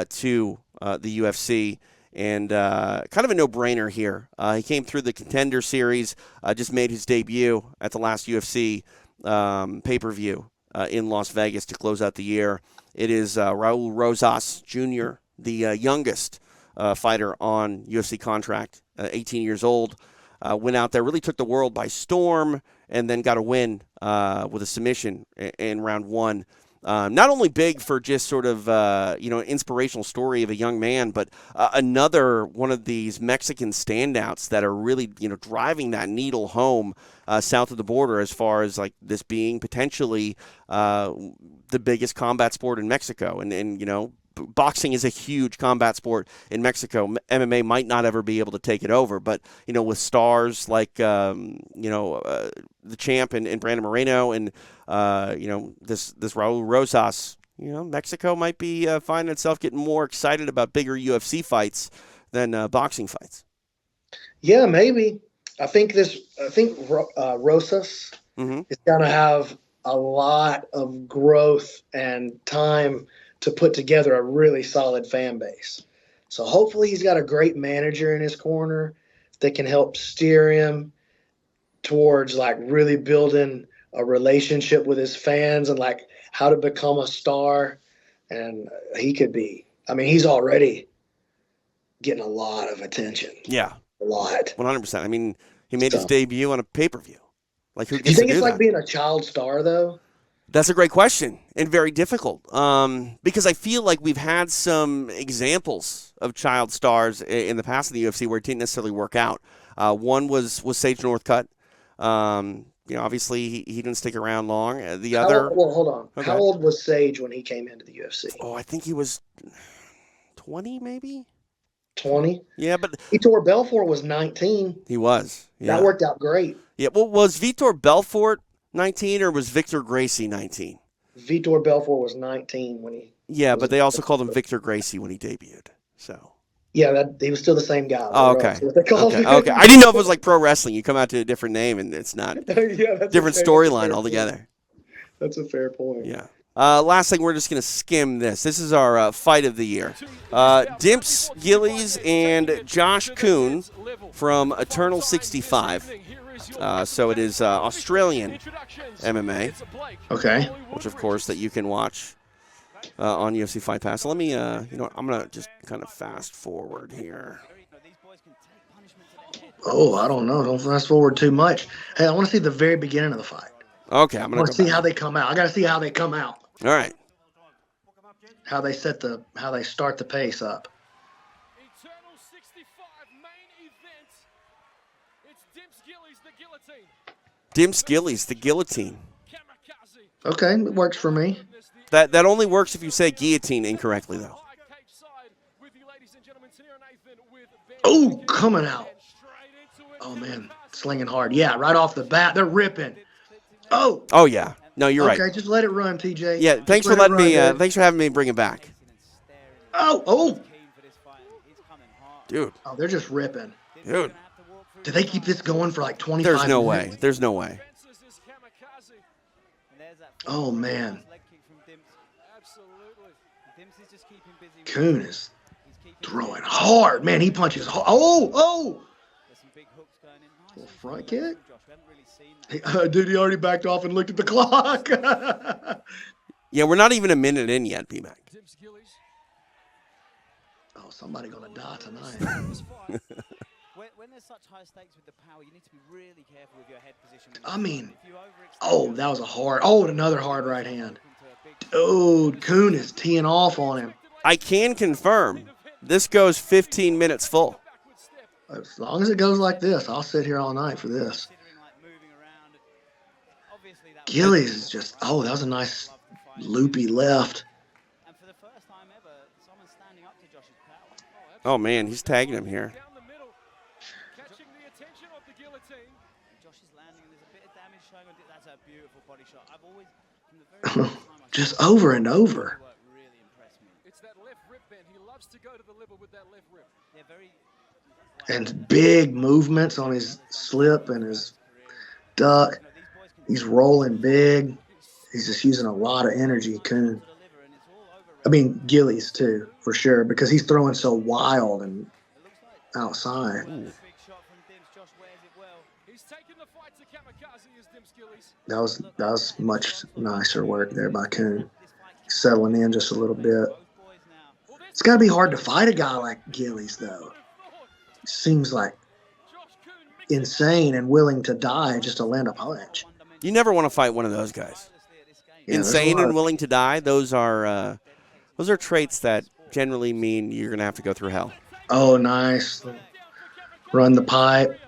to the UFC. And kind of a no-brainer here. He came through the Contender Series, just made his debut at the last UFC pay-per-view in Las Vegas to close out the year. It is Raul Rosas Jr., the youngest fighter on UFC contract, 18 years old. Went out there, really took the world by storm, and then got a win with a submission in round 1. Not only big for just sort of, an inspirational story of a young man, but another one of these Mexican standouts that are really, driving that needle home south of the border as far as like this being potentially the biggest combat sport in Mexico. And boxing is a huge combat sport in Mexico. MMA might not ever be able to take it over, but with stars like the champ and Brandon Moreno and this Raul Rosas, Mexico might be finding itself getting more excited about bigger UFC fights than boxing fights. Yeah, maybe. I think Rosas is going to have a lot of growth and time to put together a really solid fan base. So hopefully he's got a great manager in his corner that can help steer him towards like really building a relationship with his fans and like how to become a star. And he could be, he's already getting a lot of attention. Yeah. A lot. 100%. He made his debut on a pay-per-view. Like, who gets do you think to do it's like that? being a child star, though? That's a great question and very difficult because I feel like we've had some examples of child stars in the past in the UFC where it didn't necessarily work out. One was Sage Northcutt. Obviously he didn't stick around long. The other. Hold on. Okay. How old was Sage when he came into the UFC? Oh, I think he was 20, maybe. 20? Yeah, but Vitor Belfort was 19. He was. Yeah. That worked out great. Yeah. Well, was Vitor Belfort 19 or was Victor Gracie 19? Vitor Belfort was 19 when he. Yeah, but they also called him Victor Gracie when he debuted. So. Yeah, he was still the same guy. Oh, okay. Okay. I didn't know if it was like pro wrestling. You come out to a different name and it's not. Yeah, that's different storyline altogether. That's a fair point. Yeah. Last thing, we're just going to skim this. This is our fight of the year. Dimps Gillies and Josh Kuhn from Eternal 65. So it is Australian MMA. Okay. Which, of course, that you can watch on UFC Fight Pass. So let me, I'm going to just kind of fast forward here. Oh, I don't know. Don't fast forward too much. Hey, I want to see the very beginning of the fight. Okay, I want to see how they come out. I got to see how they come out. All right. How they start the pace up. Eternal 65 main event. It's Dimps Gillies, the guillotine. Dimps Gillies, the guillotine. Okay, it works for me. That only works if you say guillotine incorrectly, though. Oh, coming out. Oh, man. Slinging hard. Yeah, right off the bat. They're ripping. Oh. Oh, yeah. No, you're right. Okay, just let it run, TJ. Yeah, thanks for letting me. Thanks for having me bring it back. Oh. Dude. Oh, they're just ripping. Dude. Do they keep this going for like 25 There's no minutes? way. There's no way. Oh, man. Kuhn is throwing hard. Man, he punches hard. Oh. Little front kick. Dude, he already backed off and looked at the clock. Yeah, we're not even a minute in yet, B-Mac. Oh, somebody gonna die tonight. When there's such high stakes with the power, you need to be really careful with your head position. That was a hard. Oh, another hard right hand. Dude, Kuhn is teeing off on him. I can confirm this goes 15 minutes full. As long as it goes like this, I'll sit here all night for this. Gillies is just, that was a nice loopy left. Oh, man, he's tagging him here. Just over and over. And big movements on his slip and his duck. He's rolling big. He's just using a lot of energy, Kuhn. Gillies, too, for sure, because he's throwing so wild and outside. That was much nicer work there by Kuhn. Settling in just a little bit. It's got to be hard to fight a guy like Gillies, though. Seems like insane and willing to die just to land a punch. You never want to fight one of those guys. Yeah, insane and willing to die. Those are traits that generally mean you're going to have to go through hell. Oh, nice. Run the pipe.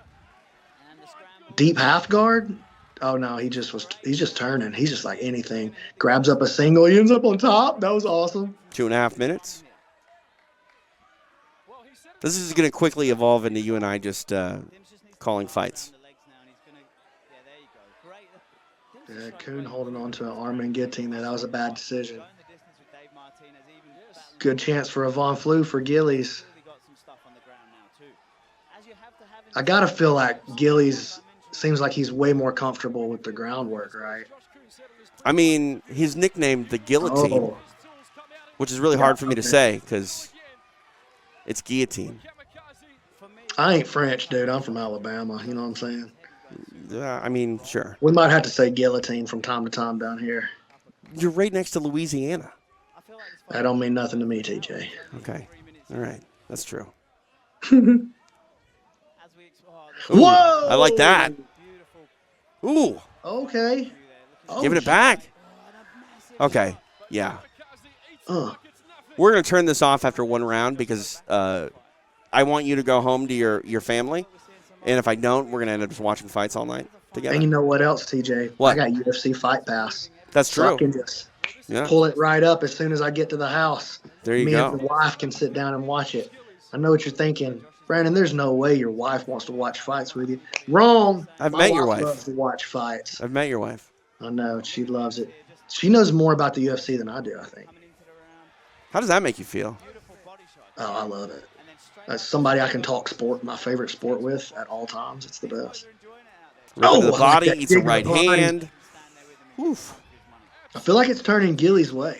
Deep half guard. Oh no, he's just turning. He's just like anything. Grabs up a single, he ends up on top. That was awesome. 2.5 minutes. This is going to quickly evolve into you and I just calling fights. Yeah, Kuhn holding on to an arm and guillotine there. That was a bad decision. Good chance for a Von Flue for Gillies. I gotta feel like Gillies seems like he's way more comfortable with the groundwork, right? I mean, he's nicknamed the Guillotine, Oh, which is really hard for me to say because it's guillotine. I ain't French, dude. I'm from Alabama. You know what I'm saying? I mean, sure. We might have to say guillotine from time to time down here. You're right next to Louisiana. That don't mean nothing to me, TJ. Okay. All right. That's true. Whoa! Ooh, I like that. Ooh. Okay. Oh, Giving it back. Okay. Yeah. We're going to turn this off after one round because I want you to go home to your family. And if I don't, we're going to end up just watching fights all night together. And you know what else, TJ? What? I got UFC Fight Pass. That's So true. I can just pull it right up as soon as I get to the house. There you Me go. and the wife can sit down and watch it. I know what you're thinking. Brandon, there's no way your wife wants to watch fights with you. Wrong. I've My met your wife. loves to watch fights. I've met your wife. I know. She loves it. She knows more about the UFC than I do, I think. How does that make you feel? Oh, I love it. That's somebody I can talk sport, my favorite sport with at all times. It's the best. Right to the I like body, that eats a dig right body. hand. Oof. I feel like it's turning Gilly's way.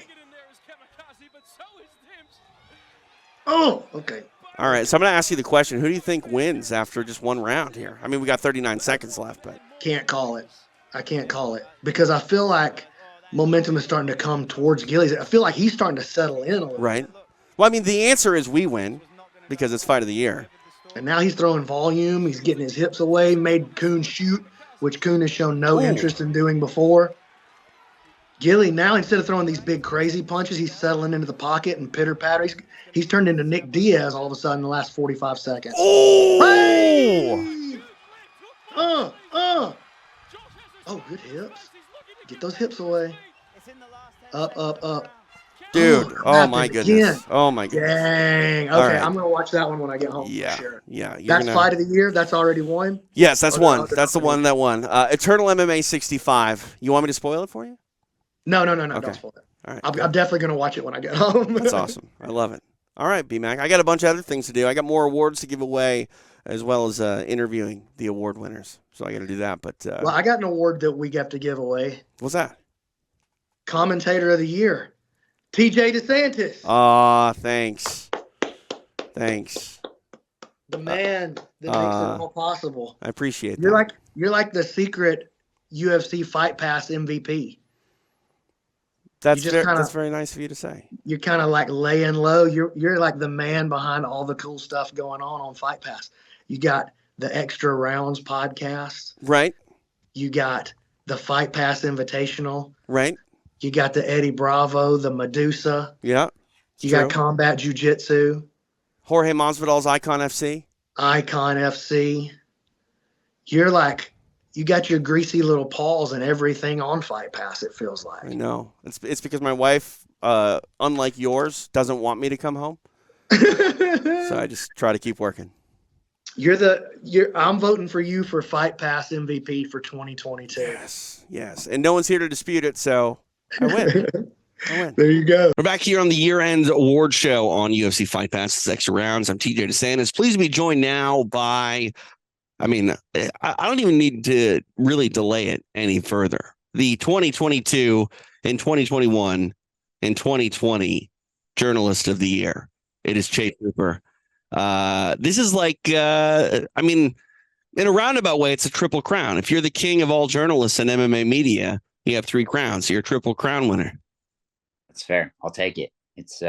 Oh, okay. All right, so I'm going to ask you the question. Who do you think wins after just one round here? I mean, we got 39 seconds left, but Can't call it. I can't call it because I feel like momentum is starting to come towards Gillies. I feel like he's starting to settle in a little. right. Well, I mean, the answer is we win because it's fight of the year. And now he's throwing volume. He's getting his hips away, made Kuhn shoot, which Kuhn has shown no interest in doing before. Gilly, now instead of throwing these big crazy punches, he's settling into the pocket and pitter-patter. He's turned into Nick Diaz all of a sudden in the last 45 seconds. Oh! Hey! Oh, good hips. Get those hips away. Up. Dude, oh my happened goodness. again. Oh my goodness. Dang. All Okay, right. I'm going to watch that one when I get home. Yeah. For sure. Yeah. That's fight of the year? That's already won? Yes, that's Or one. other That's the one that won. Eternal MMA 65. You want me to spoil it for you? No. Okay. Don't spoil it. All right. I'm definitely going to watch it when I get home. That's awesome. I love it. All right, B-Mac. I got a bunch of other things to do. I got more awards to give away as well as interviewing the award winners. So I got to do that. But Well, I got an award that we have to give away. what's that? Commentator of the Year, TJ DeSantis. Aw, thanks. Thanks. The man that makes it all possible. I appreciate You're that. you're like the secret UFC Fight Pass MVP. That's you just kinda- that's very nice of you to say. You're kind of like laying low. You're like the man behind all the cool stuff going on Fight Pass. You got the Extra Rounds podcast. Right? You got the Fight Pass Invitational. Right? You got the Eddie Bravo, the Medusa. Yeah. You true. got Combat Jiu-Jitsu, Jorge Masvidal's Icon FC. Icon FC. You're like, you got your greasy little paws and everything on Fight Pass, it feels I like. know. It's because my wife, unlike yours, doesn't want me to come home. So I just try to keep working. I'm voting for you for Fight Pass MVP for 2022. Yes. And no one's here to dispute it, so I win. There you go. We're back here on the year-end award show on UFC Fight Pass. It's Extra Rounds. I'm TJ DeSantis. Pleased to be joined now by, I don't even need to really delay it any further. The 2022 and 2021 and 2020 Journalist of the Year. It is Chase Hooper. This is like, in a roundabout way, it's a triple crown. If you're the king of all journalists in MMA media, you have 3 crowns. You're a triple crown winner. That's fair. I'll take it. It's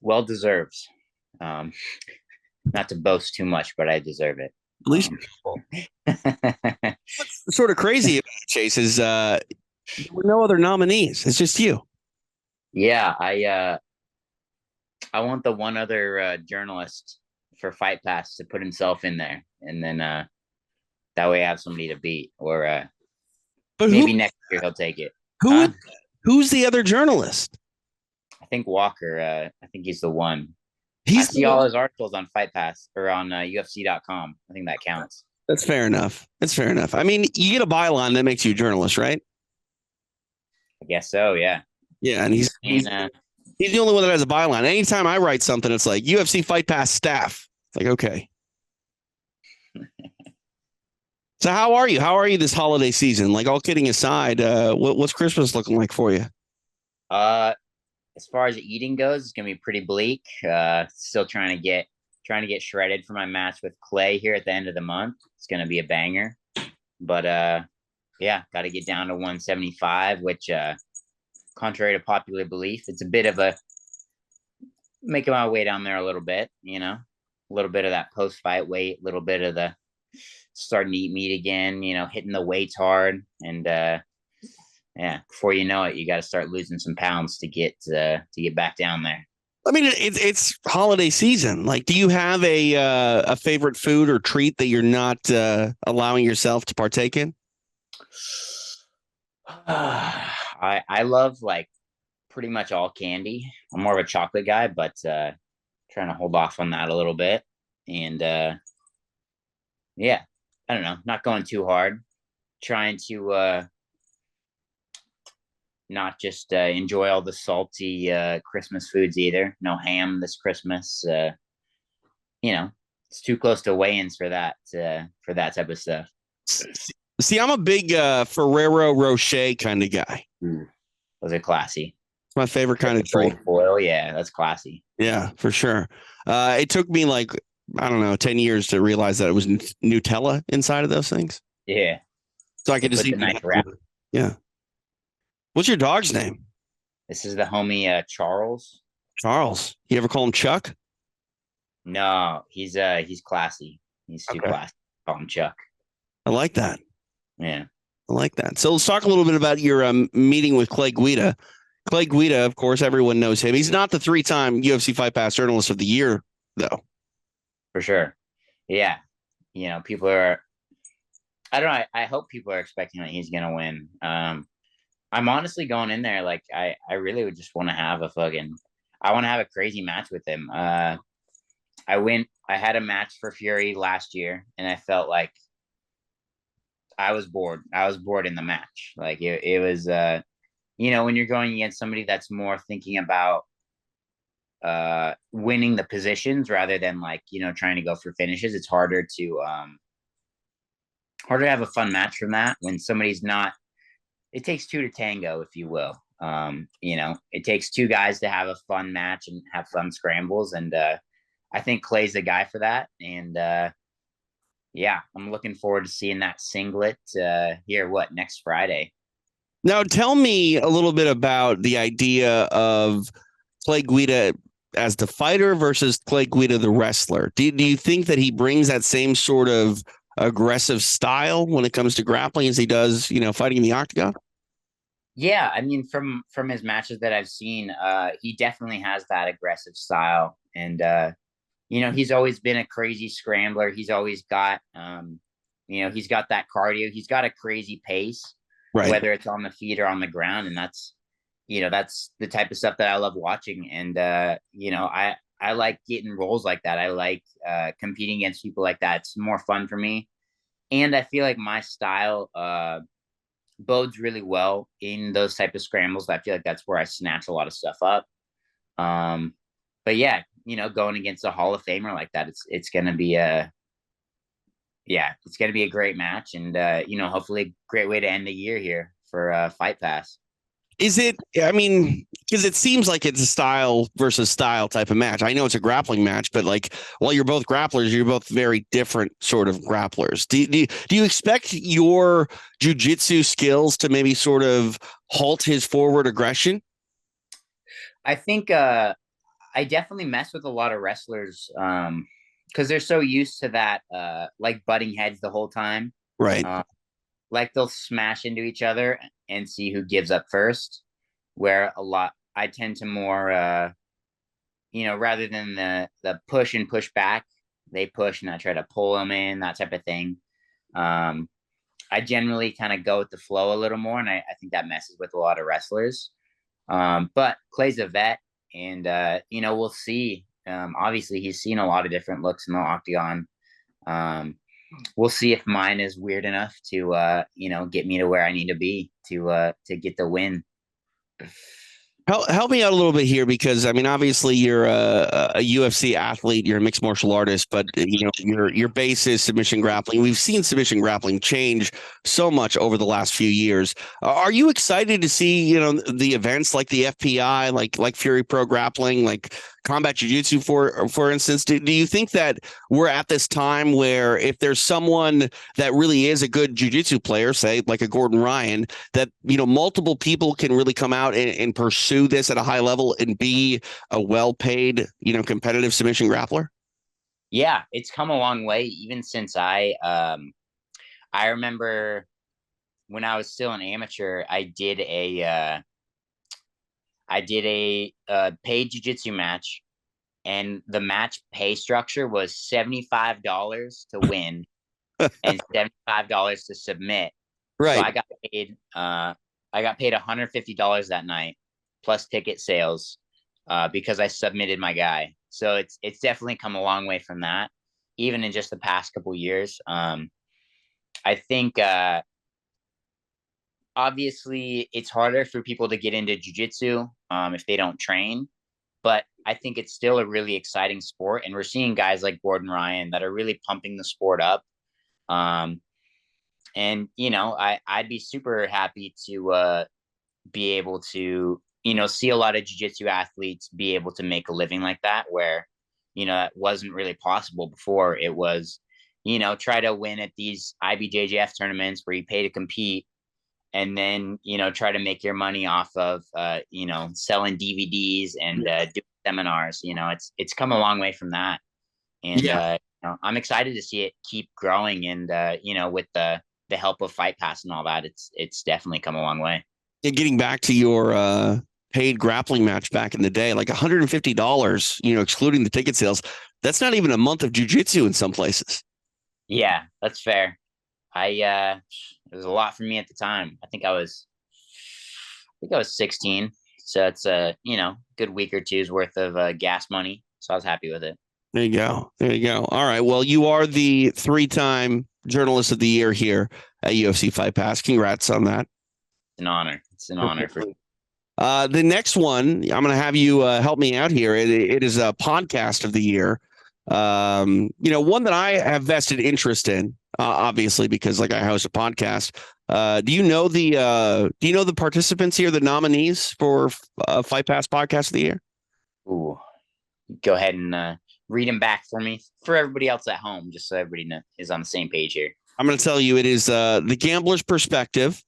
well deserved. Not to boast too much, but I deserve it. At least what's sort of crazy about it, Chase, is there were no other nominees. It's just you. Yeah, I want the one other journalist for Fight Pass to put himself in there, and then That way I have somebody to beat, or But maybe next year he'll take it. who is, who's the other journalist? I think Walker. I think he's the one. I He's see all his articles on Fight Pass or on UFC.com. I think that counts. That's fair enough. That's fair enough. I mean, you get a byline that makes you a journalist, right? I guess so. Yeah. Yeah, and he's And, the only one that has a byline. Anytime I write something, it's like UFC Fight Pass staff. It's like, okay. So how are you? How are you this holiday season? Like, all kidding aside, what's Christmas looking like for you? as far as eating goes, it's gonna be pretty bleak. Still trying to get shredded for my match with Clay here at the end of the month. It's gonna be a banger. But yeah, got to get down to 175, which contrary to popular belief, it's a bit of a making my way down there a little bit, a little bit of that post fight weight, a little bit of the starting to eat meat again, hitting the weights hard. And yeah, before you know it, you got to start losing some pounds to get back down there. I mean, it's holiday season. Like, do you have a favorite food or treat that you're not allowing yourself to partake in? I love like pretty much all candy. I'm more of a chocolate guy, but trying to hold off on that a little bit. And yeah, I don't know, not going too hard. Trying to not just enjoy all the salty Christmas foods either. No ham this Christmas. It's too close to weigh-ins for that type of stuff. See, I'm a big Ferrero Rocher kind of guy. Those are classy. It's my favorite kind of treat. Foil, yeah, that's classy. Yeah, for sure. It took me like, I don't know, 10 years to realize that it was Nutella inside of those things. Yeah. So I could just eat nice wrap. Yeah. What's your dog's name? This is the homie Charles. Charles. You ever call him Chuck? No, he's classy. He's too classy. Call him Chuck. I like that. Yeah. I like that. So let's talk a little bit about your meeting with Clay Guida. Clay Guida, of course, everyone knows him. He's not the 3-time UFC Fight Pass Journalist of the Year, though. For sure. Yeah. People are, I don't know. I hope people are expecting that he's going to win. I'm honestly going in there. Like, I really would just want to have I want to have a crazy match with him. I had a match for Fury last year and I felt like I was bored. I was bored in the match. Like it was, when you're going against somebody that's more thinking about winning the positions rather than like, trying to go for finishes, it's harder to have a fun match from that when somebody's not. It takes two to tango, if you will. It takes two guys to have a fun match and have fun scrambles. And I think Clay's the guy for that. And yeah, I'm looking forward to seeing that singlet here, next Friday. Now, tell me a little bit about the idea of Clay Guida as the fighter versus Clay Guida, the wrestler. Do you think that he brings that same sort of aggressive style when it comes to grappling as he does, fighting in the octagon? Yeah, I mean, from his matches that I've seen, he definitely has that aggressive style. And, he's always been a crazy scrambler. He's always got, he's got that cardio. He's got a crazy pace, right, whether it's on the feet or on the ground. And that's the type of stuff that I love watching. And, I like getting roles like that. I like competing against people like that. It's more fun for me. And I feel like my style bodes really well in those type of scrambles. I feel like that's where I snatch a lot of stuff up. But yeah, going against a Hall of Famer like that, it's going to be it's going to be a great match. And, hopefully a great way to end the year here for Fight Pass. Is it, I mean, because it seems like it's a style versus style type of match. I know it's a grappling match, but like, while you're both grapplers, you're both very different sort of grapplers. Do you expect your jiu-jitsu skills to maybe sort of halt his forward aggression? I think I definitely mess with a lot of wrestlers because they're so used to that, like butting heads the whole time. Right. Like they'll smash into each other and see who gives up first, where I tend to more, rather than the push and push back, they push and I try to pull them in, that type of thing. I generally kind of go with the flow a little more, and I think that messes with a lot of wrestlers. But Clay's a vet, and we'll see. Obviously, he's seen a lot of different looks in the octagon. We'll see if mine is weird enough to get me to where I need to be to get the win. Help me out a little bit here, because I mean, obviously you're a UFC athlete, you're a mixed martial artist, but your base is submission grappling. We've seen submission grappling change so much over the last few years. Are you excited to see the events like the FPI, like Fury Pro Grappling, like Combat Jiu-Jitsu, for instance? Do you think that we're at this time where if there's someone that really is a good jiu-jitsu player, say like a Gordon Ryan, that multiple people can really come out and pursue this at a high level and be a well-paid competitive submission grappler? Yeah, it's come a long way, even since I remember when I was still an amateur, I did a paid jiu-jitsu match, and the match pay structure was $75 to win and $75 to submit. Right. So I got paid $150 that night plus ticket sales because I submitted my guy. So it's definitely come a long way from that, even in just the past couple years. I think obviously it's harder for people to get into jiu-jitsu if they don't train, but I think it's still a really exciting sport, and we're seeing guys like Gordon Ryan that are really pumping the sport up. And I'd be super happy to be able to see a lot of jiu-jitsu athletes be able to make a living like that, where it wasn't really possible before. It was try to win at these IBJJF tournaments where you pay to compete, and then try to make your money off of selling DVDs and doing seminars. It's come a long way from that, and I'm excited to see it keep growing, and with the help of Fight Pass and all that, it's definitely come a long way. Yeah, getting back to your paid grappling match back in the day, like $150, excluding the ticket sales, that's not even a month of jiu-jitsu in some places. Yeah, that's fair. It was a lot for me at the time. I think I was 16. So it's a, good week or two's worth of gas money. So I was happy with it. There you go. All right. Well, you are the 3-time journalist of the year here at UFC Fight Pass. Congrats on that. It's an honor. It's an honor for the next one. I'm going to have you help me out here. It is a podcast of the year. One that I have vested interest in, obviously, because I host a podcast. Do you know the participants here, the nominees for Fight Pass Podcast of the Year? Ooh, go ahead and read them back for me, for everybody else at home, just so everybody is on the same page here. I'm going to tell you, it is The Gambler's Perspective,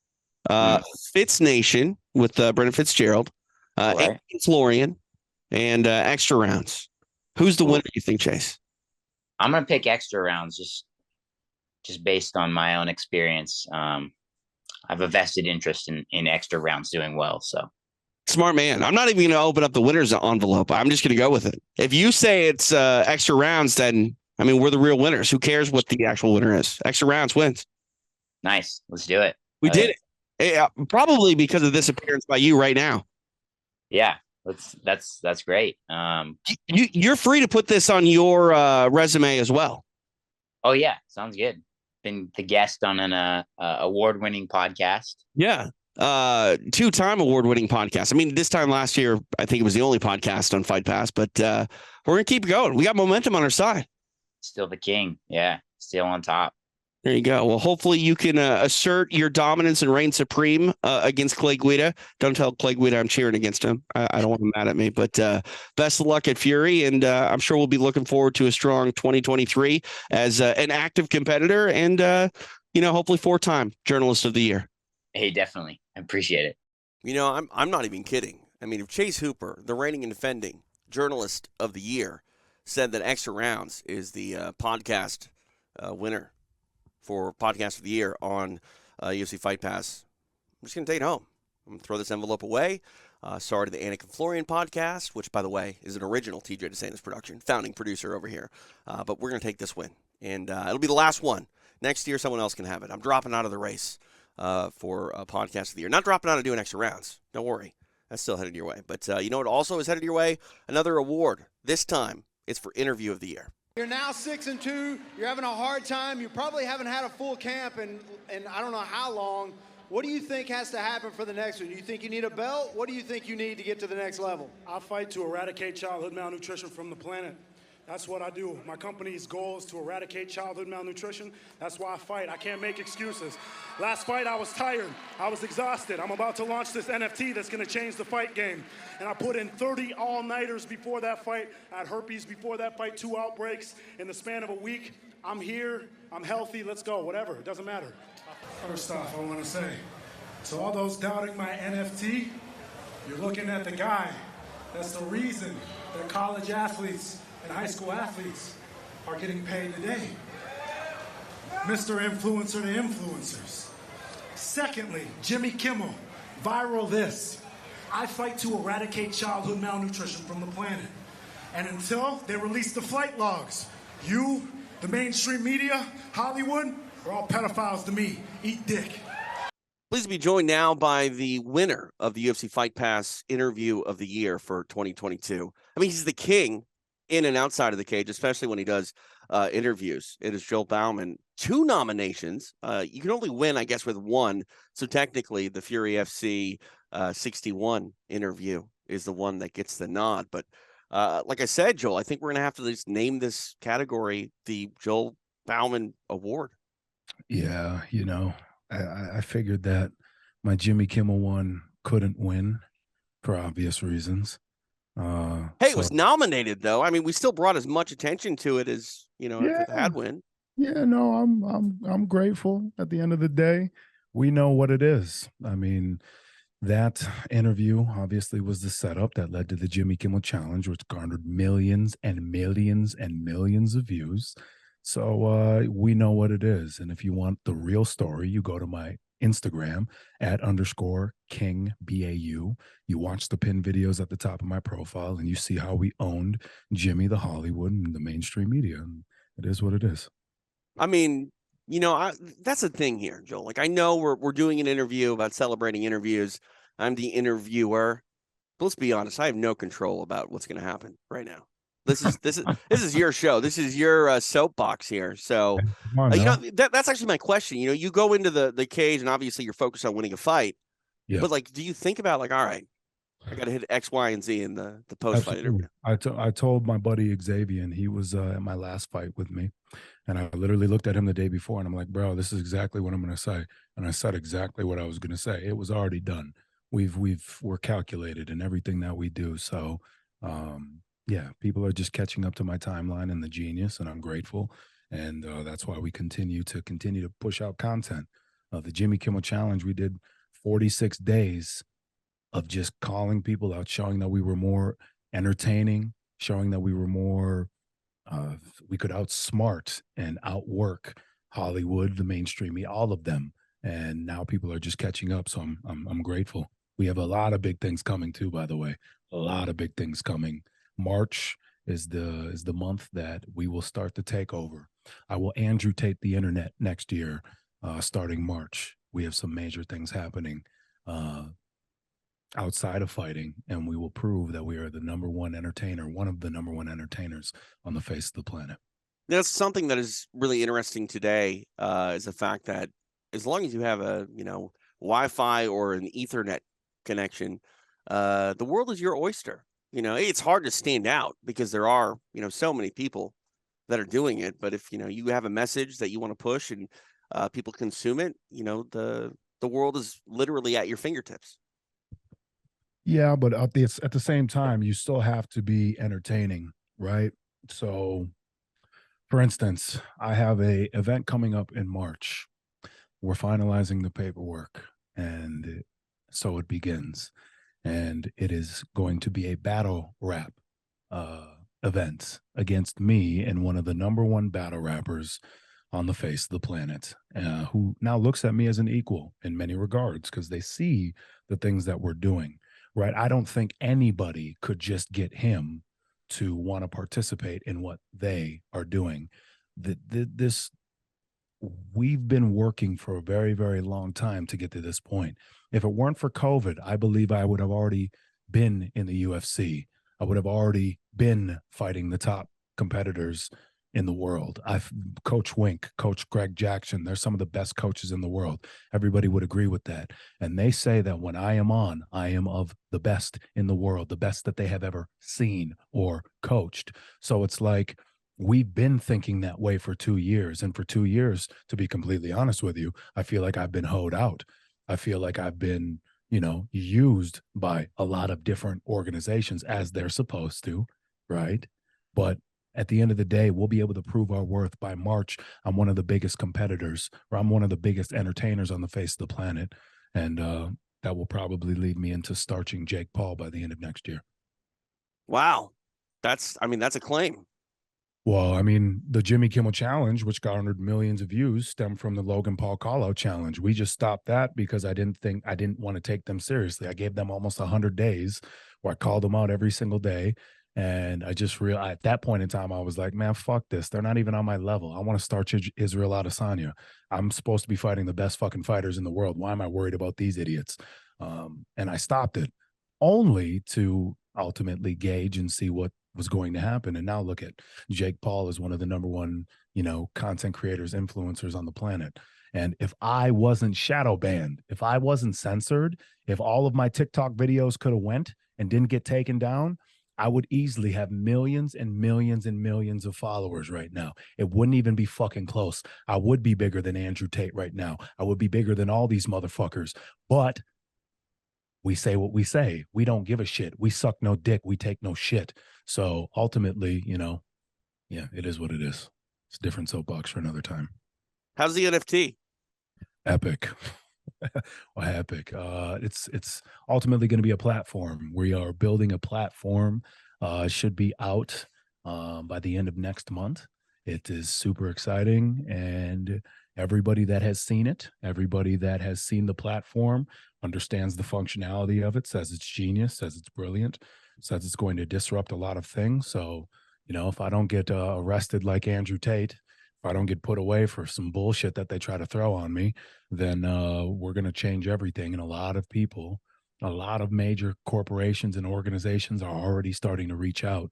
Fitz Nation with Brendan Fitzgerald, Right. Florian, and Extra Rounds. Who's the winner, you think, Chase? I'm going to pick Extra Rounds just based on my own experience. I have a vested interest in Extra Rounds doing well. So smart man. I'm not even going to open up the winner's envelope. I'm just going to go with it. If you say it's Extra Rounds, then we're the real winners. Who cares what the actual winner is? Extra Rounds wins. Nice. Let's do it. We did it. Probably because of this appearance by you right now. Yeah, that's great. You're free to put this on your resume as well. Oh yeah, sounds good. Been the guest on an award-winning podcast. Yeah, 2-time award-winning podcast. This time last year, I think it was the only podcast on Fight Pass, but we're gonna keep going. We got momentum on our side. Still the king. Yeah, still on top. There you go. Well, hopefully you can assert your dominance and reign supreme against Clay Guida. Don't tell Clay Guida I'm cheering against him. I don't want him mad at me, but best of luck at Fury. And I'm sure we'll be looking forward to a strong 2023 as an active competitor and, hopefully 4-time journalist of the year. Hey, definitely. I appreciate it. I'm not even kidding. If Chase Hooper, the reigning and defending journalist of the year, said that Extra Rounds is the podcast winner for podcast of the year on UFC Fight Pass, I'm just going to take it home. I'm going to throw this envelope away. Sorry to the Nickal and Florian podcast, which, by the way, is an original TJ DeSantis production, founding producer over here. But we're going to take this win, and it'll be the last one Next year, someone else can have it. I'm dropping out of the race for podcast of the year. Not dropping out of doing extra rounds. Don't worry. That's still headed your way. But you know what also is headed your way? Another award. This time, it's for Interview of the Year. You're now 6-2. You're having a hard time. You probably haven't had a full camp in I don't know how long. What do you think has to happen for the next one? You think you need a belt? What do you think you need to get to the next level? I fight to eradicate childhood malnutrition from the planet. That's what I do. My company's goal is to eradicate childhood malnutrition. That's why I fight. I can't make excuses. Last fight, I was tired. I was exhausted. I'm about to launch this NFT that's going to change the fight game. And I put in 30 all-nighters before that fight. I had herpes before that fight, 2 outbreaks in the span of a week. I'm here. I'm healthy. Let's go. Whatever. It doesn't matter. First off, I want to say, to all those doubting my NFT, you're looking at the guy. That's the reason that college athletes and high school athletes are getting paid today. Mr. Influencer to influencers. Secondly, Jimmy Kimmel, viral this. I fight to eradicate childhood malnutrition from the planet. And until they release the flight logs, you, the mainstream media, Hollywood, are all pedophiles to me. Eat dick. Pleased to be joined now by the winner of the UFC Fight Pass Interview of the Year for 2022. I mean, he's the king in and outside of the cage, especially when he does interviews. It is Joel Bauman. 2 nominations. You can only win, I guess, with 1. So technically, the Fury FC 61 interview is the one that gets the nod. But like I said, Joel, I think we're going to have to just name this category the Joel Bauman Award. Yeah, you know, I figured that my Jimmy Kimmel one couldn't win for obvious reasons. Hey, it was nominated though. I mean, we still brought as much attention to it as, you know, if it had win. Yeah, no, I'm grateful. At the end of the day, we know what it is. I mean, that interview obviously was the setup that led to the Jimmy Kimmel Challenge, which garnered millions and millions and millions of views. So we know what it is. And if you want the real story, you go to my Instagram @_King BAU. You watch the pin videos at the top of my profile and you see how we owned Jimmy the Hollywood and the mainstream media. And it is what it is. I mean, you know, that's the thing here, Joel. Like, I know we're doing an interview about celebrating interviews. I'm the interviewer. But let's be honest, I have no control about what's going to happen right now. This is your show. This is your soapbox here. So, you know, that's actually my question. You know, you go into the cage and obviously you're focused on winning a fight. Yeah. But like, do you think about like, all right, I got to hit X, Y, and Z in the post-fight interview? I told my buddy Xavier, and he was at my last fight with me. And I literally looked at him the day before and I'm like, bro, this is exactly what I'm going to say. And I said exactly what I was going to say. It was already done. We're calculated in everything that we do. So, yeah, people are just catching up to my timeline and the genius, and I'm grateful. And that's why we continue to push out content. The Jimmy Kimmel Challenge, we did 46 days of just calling people out, showing that we were more entertaining, showing that we were more, we could outsmart and outwork Hollywood, the mainstream, all of them. And now people are just catching up. So I'm grateful. We have a lot of big things coming too, by the way, a lot of big things coming. March is the month that we will start the takeover. I will Andrew Tate the internet next year, starting March. We have some major things happening outside of fighting, and we will prove that we are the number one entertainer, one of the number one entertainers on the face of the planet. That's something that is really interesting today, is the fact that as long as you have a, you know, Wi-Fi or an Ethernet connection, the world is your oyster. You know, it's hard to stand out because there are, you know, so many people that are doing it. But if, you know, you have a message that you want to push and people consume it, you know, the world is literally at your fingertips. Yeah, but at the same time, you still have to be entertaining, right? So, for instance, I have a event coming up in March. We're finalizing the paperwork, and so it begins. And it is going to be a battle rap event against me and one of the number one battle rappers on the face of the planet, who now looks at me as an equal in many regards because they see the things that we're doing, right? I don't think anybody could just get him to want to participate in what they are doing. This we've been working for a very, very long time to get to this point. If it weren't for COVID, I believe I would have already been in the UFC. I would have already been fighting the top competitors in the world. I've Coach Wink, Coach Greg Jackson, they're some of the best coaches in the world. Everybody would agree with that. And they say that when I am on, I am of the best in the world, the best that they have ever seen or coached. So it's like, we've been thinking that way for 2 years. And for 2 years, to be completely honest with you, I feel like I've been hoed out. I feel like I've been, used by a lot of different organizations as they're supposed to, right? But at the end of the day, we'll be able to prove our worth by March. I'm one of the biggest competitors, or I'm one of the biggest entertainers on the face of the planet. And that will probably lead me into starching Jake Paul by the end of next year. Wow. That's a claim. Well, the Jimmy Kimmel Challenge, which garnered millions of views, stemmed from the Logan Paul call-out challenge. We just stopped that because I didn't want to take them seriously. I gave them almost 100 days where I called them out every single day. And I just realized at that point in time, I was like, man, fuck this. They're not even on my level. I want to start Israel Adesanya. I'm supposed to be fighting the best fucking fighters in the world. Why am I worried about these idiots? And I stopped it only to ultimately gauge and see what was going to happen. And now look at Jake Paul is one of the number one, content creators, influencers on the planet. And if I wasn't shadow banned, if I wasn't censored, if all of my TikTok videos could have went and didn't get taken down, I would easily have millions and millions and millions of followers right now. It wouldn't even be fucking close. I would be bigger than Andrew Tate right now. I would be bigger than all these motherfuckers. But we say what we say. We don't give a shit. We suck no dick. We take no shit. So ultimately, yeah, it is what it is. It's a different soapbox for another time. How's the NFT? Epic. Well, epic. It's ultimately going to be a platform. We are building a platform. It should be out by the end of next month. It is super exciting, and everybody that has seen it, everybody that has seen the platform, understands the functionality of it, says it's genius, says it's brilliant, says it's going to disrupt a lot of things. So, if I don't get arrested like Andrew Tate, if I don't get put away for some bullshit that they try to throw on me, then we're going to change everything. And a lot of people, a lot of major corporations and organizations are already starting to reach out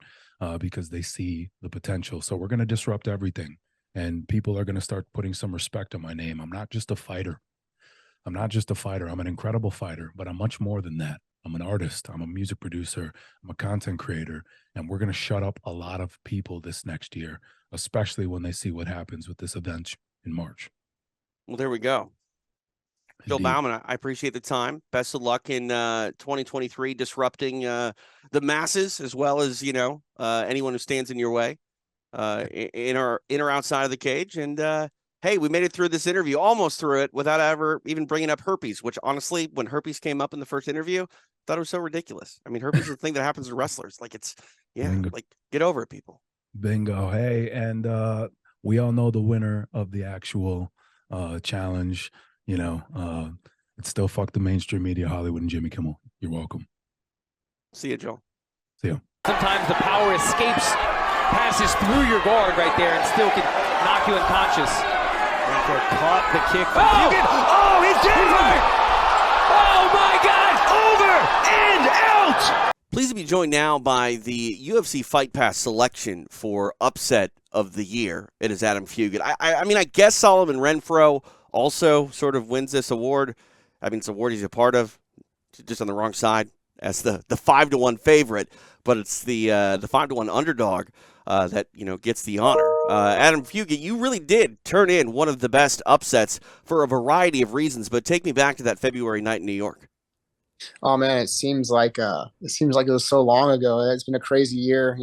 because they see the potential. So we're going to disrupt everything. And people are going to start putting some respect on my name. I'm not just a fighter. I'm an incredible fighter, but I'm much more than that. I'm an artist. I'm a music producer. I'm a content creator. And we're going to shut up a lot of people this next year, especially when they see what happens with this event in March. Well, there we go. Phil Bauman, I appreciate the time. Best of luck in 2023, disrupting the masses as well as, anyone who stands in your way in or outside of the cage. And hey, we made it through this interview, almost through it, without ever even bringing up herpes, which honestly, when herpes came up in the first interview, I thought it was so ridiculous. Herpes is the thing that happens to wrestlers. Like like get over it, people. Bingo. Hey, and we all know the winner of the actual challenge. It's still fuck the mainstream media, Hollywood, and Jimmy Kimmel. You're welcome. See you, Joel. See you. Sometimes the power escapes, passes through your guard right there and still can knock you unconscious. Caught the kick. Oh, he did it! Oh my God! Over and out! Pleased to be joined now by the UFC Fight Pass selection for upset of the year. It is Adam Fuggit. I guess Solomon Renfro also sort of wins this award. It's an award he's a part of, just on the wrong side as the 5-1 favorite, but it's the 5-1 underdog that gets the honor. Adam Fuggit, you really did turn in one of the best upsets for a variety of reasons, but take me back to that February night in New York. Oh man, it seems like it was so long ago. It's been a crazy year,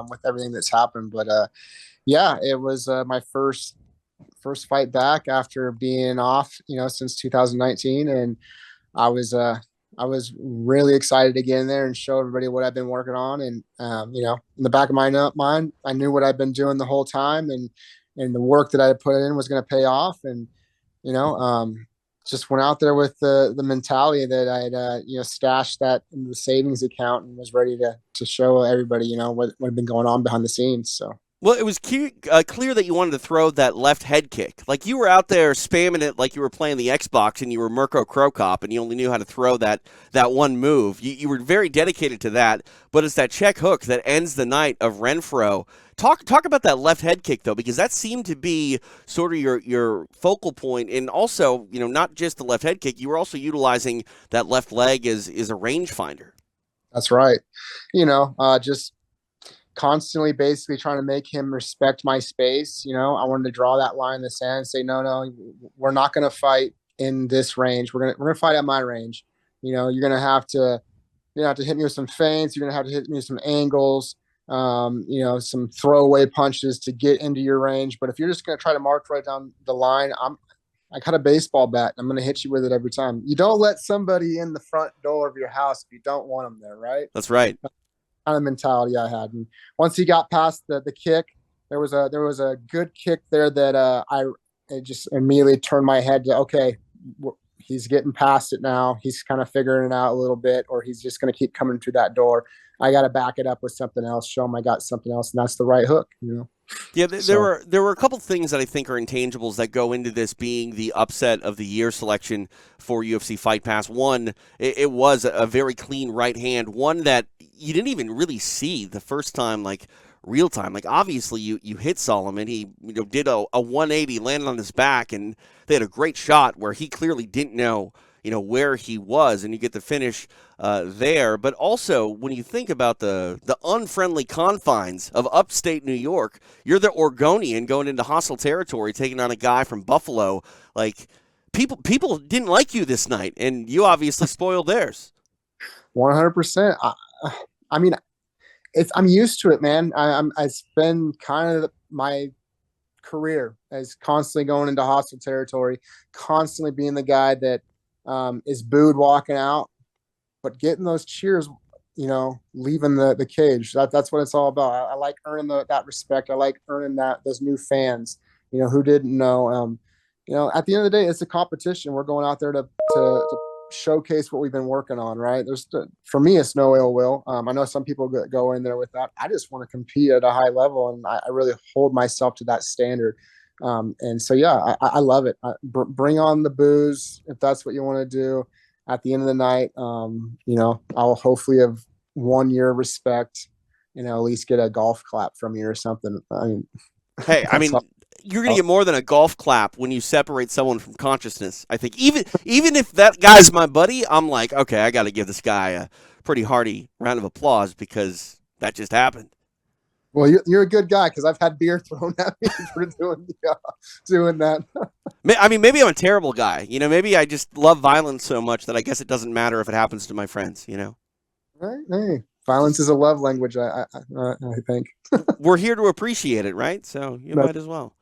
with everything that's happened. But yeah, it was my first fight back after being off, since 2019, and I was really excited to get in there and show everybody what I've been working on. And in the back of my mind, I knew what I'd been doing the whole time, and the work that I had put in was going to pay off. And just went out there with the mentality that I'd stashed that in the savings account and was ready to show everybody what had been going on behind the scenes. So Well, it was clear that you wanted to throw that left head kick. Like, you were out there spamming it like you were playing the Xbox and you were Mirko Krokop and you only knew how to throw that one move. You were very dedicated to that, but it's that check hook that ends the night of Renfro. Talk about that left head kick, though, because that seemed to be sort of your focal point. And also, not just the left head kick, you were also utilizing that left leg as a rangefinder. That's right. Just constantly basically trying to make him respect my space. I wanted to draw that line in the sand and say, no, we're not going to fight in this range. We're going to fight at my range. You're going to have to hit me with some feints. You're going to have to hit me with some angles, some throwaway punches to get into your range. But if you're just going to try to march right down the line, I got a baseball bat. I'm going to hit you with it every time. You don't let somebody in the front door of your house if you don't want them there, right? That's right. Kind of mentality I had. And once he got past the kick, there was a good kick there that I just immediately turned my head to, okay, he's getting past it now. He's kind of figuring it out a little bit, or he's just going to keep coming through that door. I got to back it up with something else, show him I got something else, and that's the right hook, Yeah, there were a couple things that I think are intangibles that go into this being the upset of the year selection for UFC Fight Pass. One, it was a very clean right hand, one that you didn't even really see the first time, like real time. Like, obviously you hit Solomon, he did a 180, landed on his back, and they had a great shot where he clearly didn't know where he was, and you get the finish there. But also, when you think about the unfriendly confines of upstate New York, you're the Oregonian going into hostile territory, taking on a guy from Buffalo. Like, people didn't like you this night, and you obviously spoiled theirs. 100%. I mean, I'm used to it, man. It's been kind of my career as constantly going into hostile territory, constantly being the guy that is booed walking out, but getting those cheers, leaving the cage. That's what it's all about. I like earning that respect. I like earning those new fans, who didn't know. At the end of the day, it's a competition. We're going out there to showcase what we've been working on, right? For me, it's no ill will. I know some people go in there with that. I just want to compete at a high level, and I really hold myself to that standard. And so, yeah, I love it. Bring on the booze if that's what you want to do. At the end of the night, I'll hopefully have won your respect, at least get a golf clap from you or something. You're going to get more than a golf clap when you separate someone from consciousness. I think even if that guy's my buddy, I'm like, okay, I got to give this guy a pretty hearty round of applause because that just happened. Well, you're a good guy because I've had beer thrown at me for doing that. Maybe I'm a terrible guy. Maybe I just love violence so much that I guess it doesn't matter if it happens to my friends. Right? Hey, violence is a love language. I think we're here to appreciate it, right? So you might as well.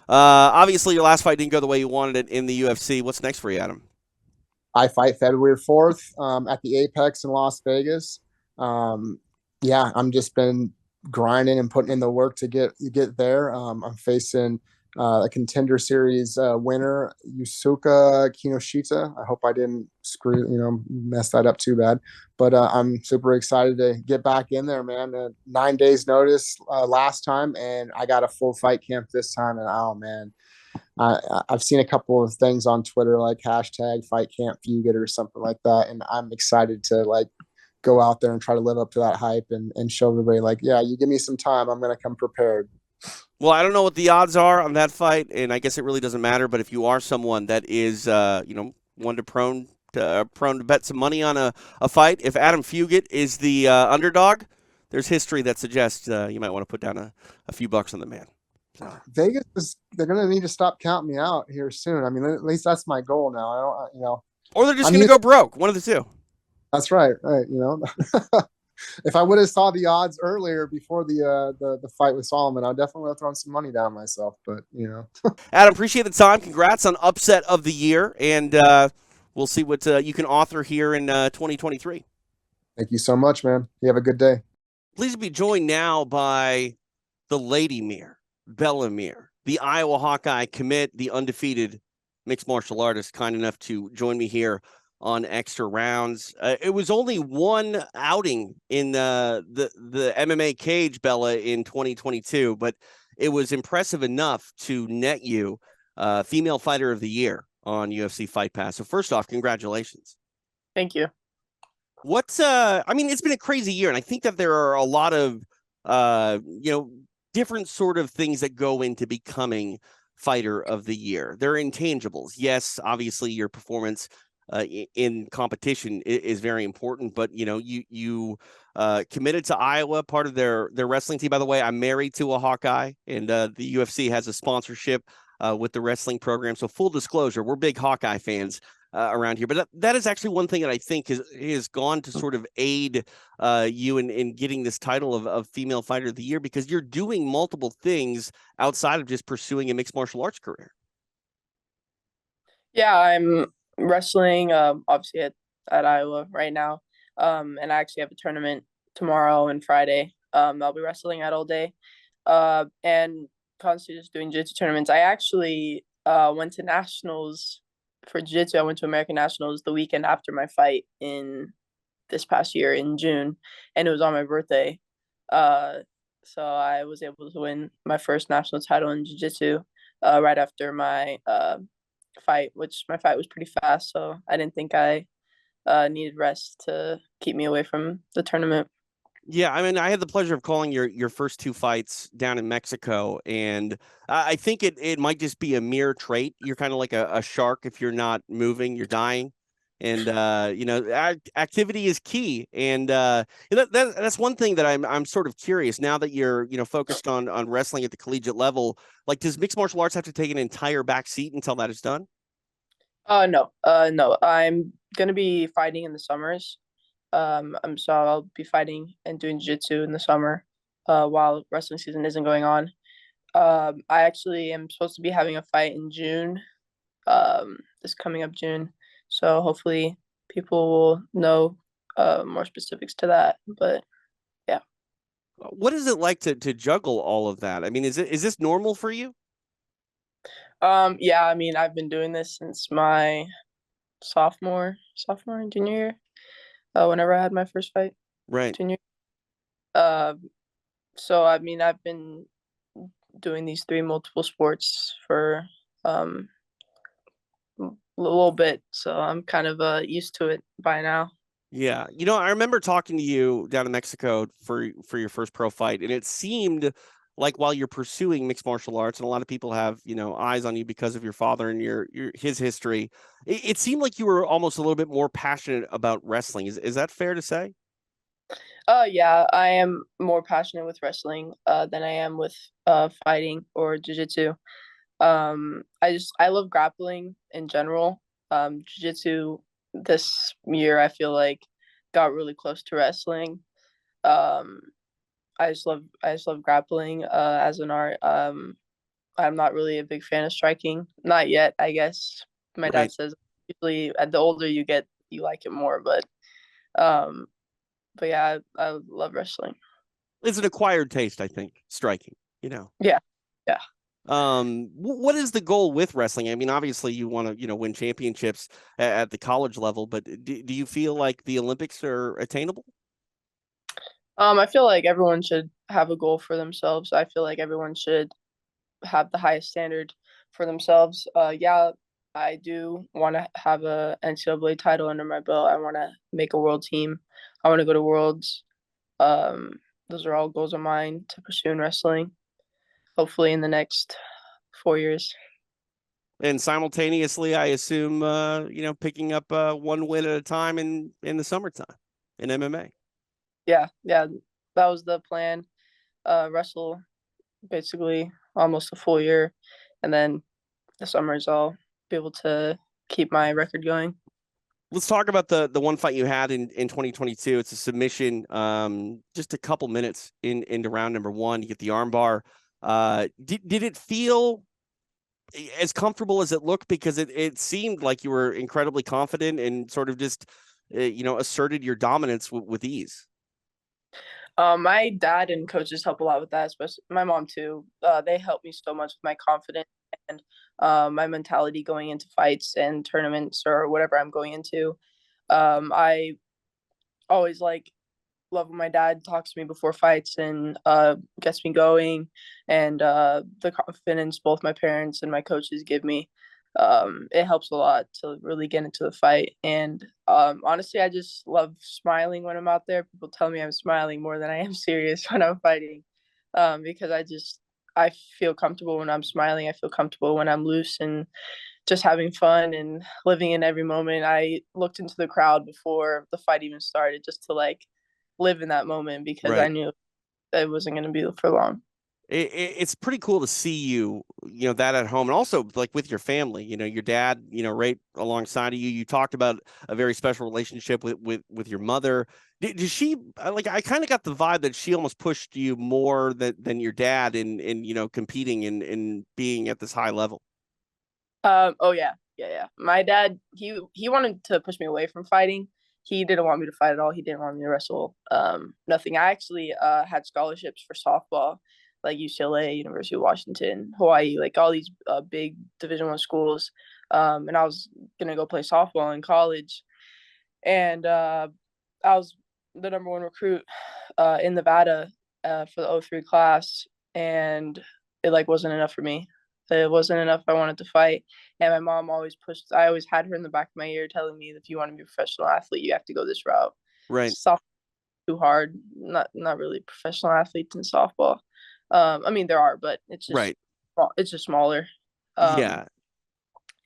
Obviously, your last fight didn't go the way you wanted it in the UFC. What's next for you, Adam? I fight February 4th at the Apex in Las Vegas. I'm just been grinding and putting in the work to get there. I'm facing a Contender Series winner, Yusuke Kinoshita. I hope I didn't mess that up too bad. But I'm super excited to get back in there, man. 9 days notice last time, and I got a full fight camp this time. And oh man, I've seen a couple of things on Twitter like hashtag fight camp Fuggit or something like that, and I'm excited to go out there and try to live up to that hype and show everybody yeah, you give me some time, I'm gonna come prepared. Well, I don't know what the odds are on that fight, and I guess it really doesn't matter. But if you are someone that is, prone to bet some money on a fight, if Adam Fuggit is the underdog, there's history that suggests you might want to put down a few bucks on the man. So. Vegas they're gonna need to stop counting me out here soon. At least that's my goal now. I don't, or they're just gonna go broke. One of the two. That's right. If I would have saw the odds earlier before the fight with Solomon, I definitely would have thrown some money down myself. But Adam, appreciate the time. Congrats on upset of the year, and we'll see what you can author here in 2023. Thank you so much, man. You have a good day. Pleased to be joined now by the Lady Mir, Bellamir, the Iowa Hawkeye commit, the undefeated mixed martial artist, kind enough to join me here on Extra Rounds. It was only one outing in the MMA cage, Bella, in 2022, but it was impressive enough to net you Female Fighter of the Year on UFC Fight Pass. So first off, congratulations. Thank you. What's I mean, it's been a crazy year, and I think that there are a lot of different sort of things that go into becoming Fighter of the Year. They're intangibles. Yes, obviously your performance in competition is very important, but you committed to Iowa, part of their wrestling team. By the way, I'm married to a Hawkeye, and the UFC has a sponsorship with the wrestling program. So full disclosure, we're big Hawkeye fans around here. But that is actually one thing that I think has gone to sort of aid you in getting this title of Female Fighter of the Year, because you're doing multiple things outside of just pursuing a mixed martial arts career. Yeah, I'm wrestling obviously at Iowa right now. And I actually have a tournament tomorrow and Friday. I'll be wrestling at all day. And constantly just doing jiu-jitsu tournaments. I actually went to nationals for jiu-jitsu. I went to American Nationals the weekend after my fight in this past year in June, and it was on my birthday. So I was able to win my first national title in jiu-jitsu right after my fight, which my fight was pretty fast, so I didn't think I needed rest to keep me away from the tournament. Yeah, I mean, I had the pleasure of calling your first two fights down in Mexico, and I think it might just be a mere trait. You're kind of like a shark. If you're not moving, you're dying. And activity is key. And that's one thing that I'm sort of curious now that you're focused on wrestling at the collegiate level. Like, does mixed martial arts have to take an entire back seat until that is done? No. I'm gonna be fighting in the summers. So I'll be fighting and doing jiu-jitsu in the summer, while wrestling season isn't going on. I actually am supposed to be having a fight in June, this coming up June. So hopefully people will know more specifics to that. But yeah. What is it like to juggle all of that? I mean, is this normal for you? Yeah, I mean, I've been doing this since my sophomore and junior year. Whenever I had my first fight, right? Junior. So I mean, I've been doing these three multiple sports for a little bit, so I'm kind of used to it by now. Yeah, I remember talking to you down in Mexico for your first pro fight, and it seemed like while you're pursuing mixed martial arts, and a lot of people have eyes on you because of your father and his history, it seemed like you were almost a little bit more passionate about wrestling. Is that fair to say? Yeah, I am more passionate with wrestling than I am with fighting or jiu-jitsu. I love grappling in general. Jiu-jitsu this year I feel like got really close to wrestling. I just love grappling as an art. I'm not really a big fan of striking. Not yet, I guess. My dad says usually the older you get, you like it more. But yeah, I love wrestling. It's an acquired taste, I think, striking, Yeah. What is the goal with wrestling? I mean, obviously you want to, win championships at the college level, but do you feel like the Olympics are attainable? I feel like everyone should have a goal for themselves. I feel like everyone should have the highest standard for themselves. Yeah, I do want to have a NCAA title under my belt. I want to make a world team. I want to go to worlds. Those are all goals of mine to pursue in wrestling. Hopefully in the next 4 years. And simultaneously, I assume, picking up one win at a time in the summertime in MMA. Yeah, that was the plan. Wrestle basically almost a full year, and then the summers I'll be able to keep my record going. Let's talk about the one fight you had in 2022. It's a submission, just a couple minutes into round number one. You get the armbar. Did it feel as comfortable as it looked? Because it seemed like you were incredibly confident and sort of just, asserted your dominance with ease. My dad and coaches help a lot with that, especially my mom too. They help me so much with my confidence and my mentality going into fights and tournaments or whatever I'm going into. I always love when my dad talks to me before fights and gets me going, and the confidence both my parents and my coaches give me. It helps a lot to really get into the fight. And honestly, I just love smiling when I'm out there. People tell me I'm smiling more than I am serious when I'm fighting, because I feel comfortable when I'm smiling. I feel comfortable when I'm loose and just having fun and living in every moment. I looked into the crowd before the fight even started just to live in that moment, because I Right. knew it wasn't going to be for long. It's pretty cool to see you, that at home, and also like with your family, your dad, right alongside of you. You talked about a very special relationship with your mother. Did she, I kind of got the vibe that she almost pushed you more than your dad in competing and being at this high level? Oh yeah. My dad, he wanted to push me away from fighting. He didn't want me to fight at all. He didn't want me to wrestle. Nothing. I actually had scholarships for softball, like UCLA, University of Washington, Hawaii, like all these big Division I schools. And I was gonna go play softball in college, and I was the #1 recruit in Nevada for the '03 class, and it wasn't enough for me. It wasn't enough. I wanted to fight, and my mom always pushed. I always had her in the back of my ear telling me, if you want to be a professional athlete, you have to go this route. Right. Softball too hard. Not really professional athletes in softball. I mean, there are, but it's just Right. it's just smaller. Yeah.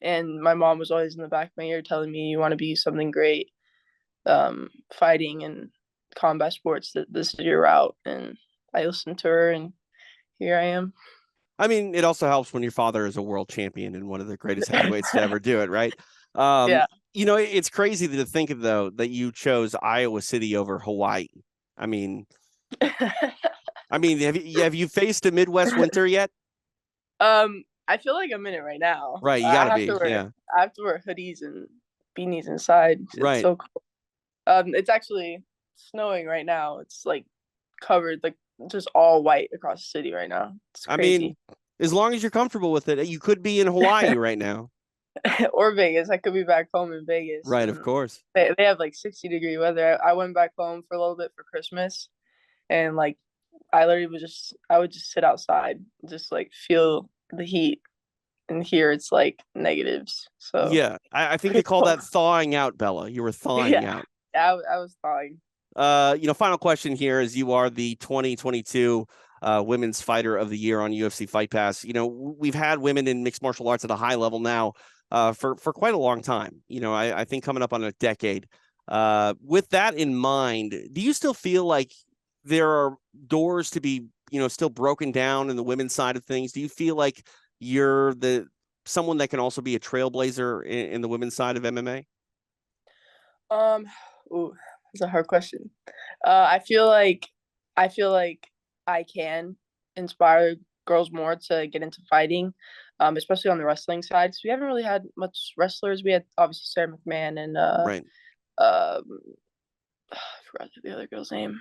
And my mom was always in the back of my ear telling me, you want to be something great, fighting and combat sports, that this is your route. And I listened to her, and here I am. I mean, it also helps when your father is a world champion and one of the greatest heavyweights to ever do it, right? Yeah. It's crazy to think of, though, that you chose Iowa City over Hawaii. I mean, have you faced a Midwest winter yet? I feel like I'm in it right now. Right, you gotta be, yeah. I have to wear hoodies and beanies inside. It's Right. so cool. It's actually snowing right now. It's covered, just all white across the city right now. It's crazy. I mean, as long as you're comfortable with it, you could be in Hawaii right now. Or Vegas. I could be back home in Vegas. Right, of course. They have 60-degree weather. I went back home for a little bit for Christmas, and I literally I would just sit outside, just feel the heat, and here it's negatives. So Yeah, I think they call that thawing out, Bella. You were thawing out. Yeah, I was thawing. Final question here, as you are the 2022 Women's Fighter of the Year on UFC Fight Pass. We've had women in mixed martial arts at a high level now for quite a long time. I think coming up on a decade. With that in mind, do you still feel like there are doors to be, still broken down in the women's side of things? Do you feel like you're someone that can also be a trailblazer in the women's side of MMA? Ooh, that's a hard question. I feel like I can inspire girls more to get into fighting, especially on the wrestling side. Because we haven't really had much wrestlers. We had obviously Sarah McMahon and Right. I forgot the other girl's name.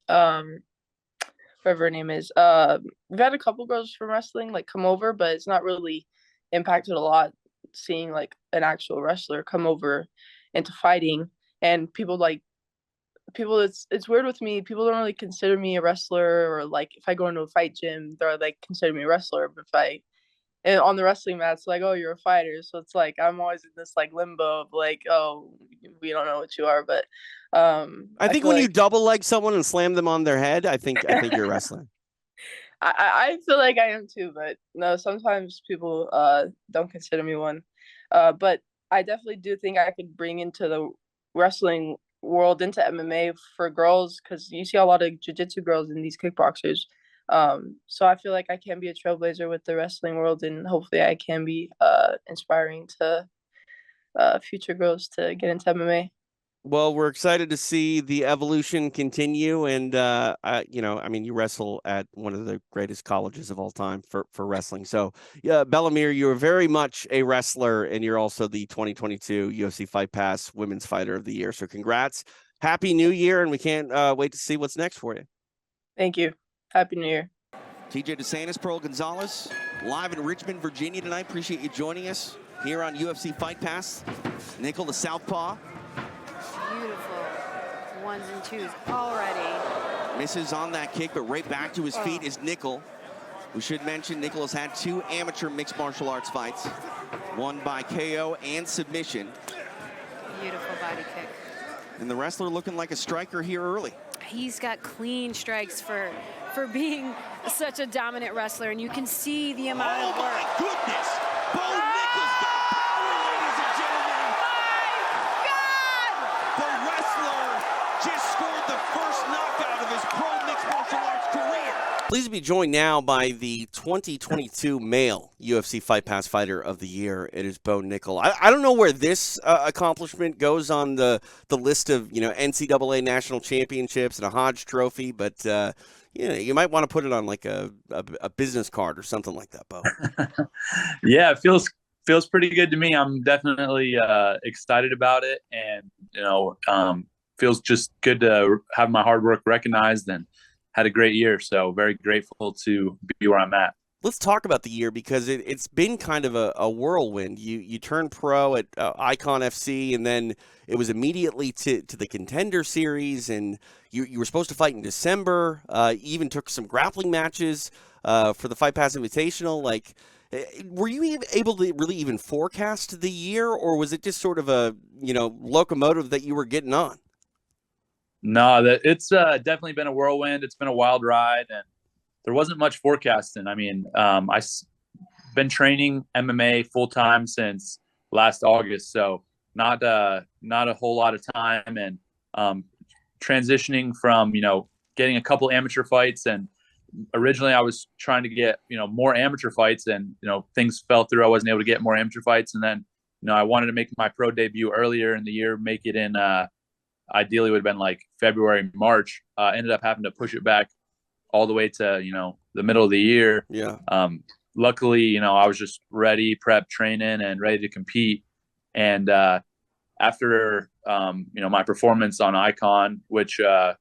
Whatever her name is. We've had a couple girls from wrestling come over, but it's not really impacted a lot seeing an actual wrestler come over into fighting. And people it's weird with me. People don't really consider me a wrestler, or if I go into a fight gym, they're consider me a wrestler. But and on the wrestling mat, it's oh, you're a fighter. So it's I'm always in this limbo of oh, we don't know what you are. But I think when you double leg someone and slam them on their head, I think you're a wrestler. I feel like I am too, but no, sometimes people don't consider me one. But I definitely do think I could bring into the wrestling world, into MMA for girls, because you see a lot of jiu-jitsu girls in these kickboxers. So I feel like I can be a trailblazer with the wrestling world, and hopefully I can be inspiring to future girls to get into MMA. Well, we're excited to see the evolution continue, and you wrestle at one of the greatest colleges of all time for wrestling. So, yeah, Bellamir, you're very much a wrestler, and you're also the 2022 UFC Fight Pass Women's Fighter of the Year. So, congrats! Happy New Year, and we can't wait to see what's next for you. Thank you. Happy New Year. TJ DeSantis, Pearl Gonzalez, live in Richmond, Virginia tonight. Appreciate you joining us here on UFC Fight Pass. Nickal, the Southpaw, ones and twos already. Misses on that kick, but right back to his feet is Nickal. We should mention Nickal has had 2 amateur mixed martial arts fights, one by KO and submission. Beautiful body kick. And the wrestler looking like a striker here early. He's got clean strikes for being such a dominant wrestler, and you can see the amount of work. Oh my goodness! Bo Nickal's got power, ladies and gentlemen! My God! The wrestler just scored the first knockout of his pro mixed martial arts career. Pleased to be joined now by the 2022 male UFC Fight Pass Fighter of the Year. It is Bo Nickal. I don't know where this accomplishment goes on the list of NCAA national championships and a Hodge Trophy, but you might want to put it on like a business card or something like that, Bo. Yeah, it feels pretty good to me. I'm definitely excited about it, and feels just good to have my hard work recognized, and had a great year. So very grateful to be where I'm at. Let's talk about the year, because it's been kind of a whirlwind. You turned pro at Icon FC, and then it was immediately to the Contender Series, and you were supposed to fight in December. You even took some grappling matches for the Fight Pass Invitational. Like, were you able to really even forecast the year, or was it just sort of a locomotive that you were getting on? No, it's definitely been a whirlwind. It's been a wild ride, and there wasn't much forecasting. I mean, I've been training MMA full time since last August, so not a whole lot of time, and transitioning from getting a couple amateur fights, and originally I was trying to get more amateur fights, and things fell through. I wasn't able to get more amateur fights, and then I wanted to make my pro debut earlier in the year, make it in ideally would have been like February, March. Ended up having to push it back all the way to the middle of the year. Yeah. Luckily, I was just ready, prep, training, and ready to compete. And after my performance on Icon, which got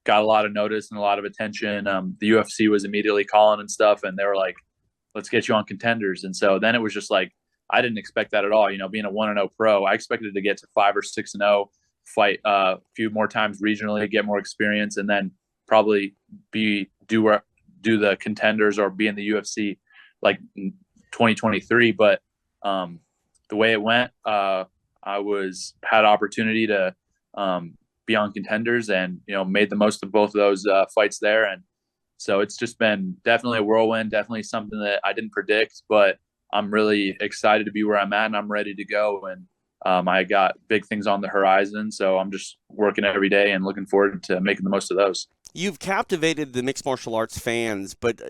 a lot of notice and a lot of attention, the UFC was immediately calling and stuff, and they were like, "Let's get you on Contenders." And so then it was just like, I didn't expect that at all. Being a 1-0 pro, I expected to get to 5 or 6-0, fight a few more times regionally, get more experience, and then probably do the Contenders or be in the UFC like 2023. But the way it went, I had opportunity to be on Contenders, and made the most of both of those fights there. And so it's just been definitely a whirlwind, definitely something that I didn't predict, but I'm really excited to be where I'm at, and I'm ready to go. And I got big things on the horizon, so I'm just working every day and looking forward to making the most of those. You've captivated the mixed martial arts fans, but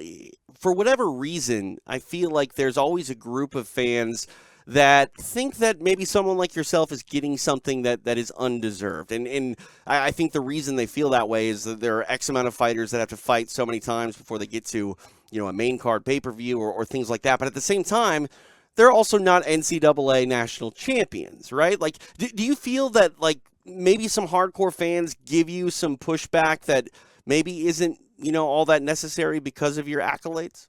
for whatever reason, I feel like there's always a group of fans that think that maybe someone like yourself is getting something that is undeserved. And I think the reason they feel that way is that there are X amount of fighters that have to fight so many times before they get to a main card pay-per-view or things like that. But at the same time, they're also not NCAA national champions, right? Like, do you feel that, like, maybe some hardcore fans give you some pushback that maybe isn't, all that necessary because of your accolades?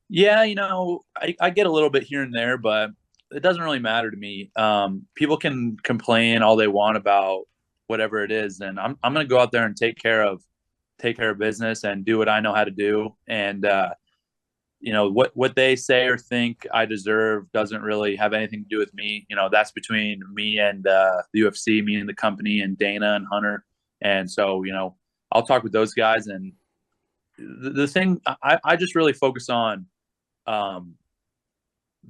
Yeah, I get a little bit here and there, but it doesn't really matter to me. People can complain all they want about whatever it is, and I'm going to go out there and take care of business and do what I know how to do. And what they say or think I deserve doesn't really have anything to do with me. That's between me and the UFC, me and the company, and Dana and Hunter. And so, I'll talk with those guys. And the thing, I just really focus on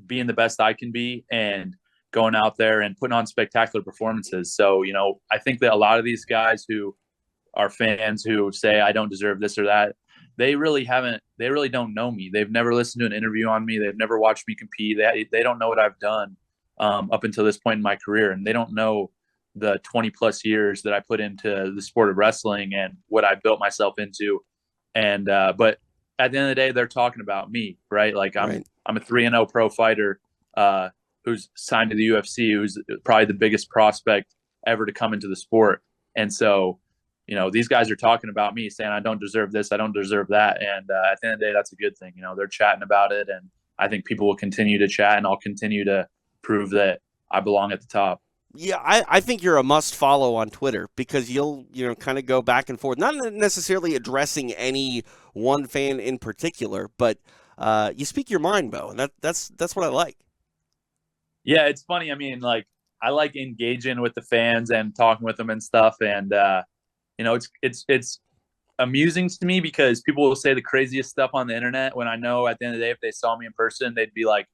being the best I can be and going out there and putting on spectacular performances. So, I think that a lot of these guys who are fans who say I don't deserve this or that, they really don't know me. They've never listened to an interview on me. They've never watched me compete. They don't know what I've done up until this point in my career. And they don't know the 20 plus years that I put into the sport of wrestling and what I built myself into. And, but at the end of the day, they're talking about me, right? Like I'm a 3-0 pro fighter who's signed to the UFC, who's probably the biggest prospect ever to come into the sport. And so, these guys are talking about me, saying I don't deserve this, I don't deserve that. And at the end of the day, that's a good thing. They're chatting about it, and I think people will continue to chat, and I'll continue to prove that I belong at the top. Yeah, I think you're a must follow on Twitter because you'll, kind of go back and forth, not necessarily addressing any one fan in particular, but you speak your mind, Bo, and that's what I like. Yeah, it's funny. I mean, like, I like engaging with the fans and talking with them and stuff. And, it's amusing to me because people will say the craziest stuff on the internet when I know at the end of the day, if they saw me in person, they'd be like,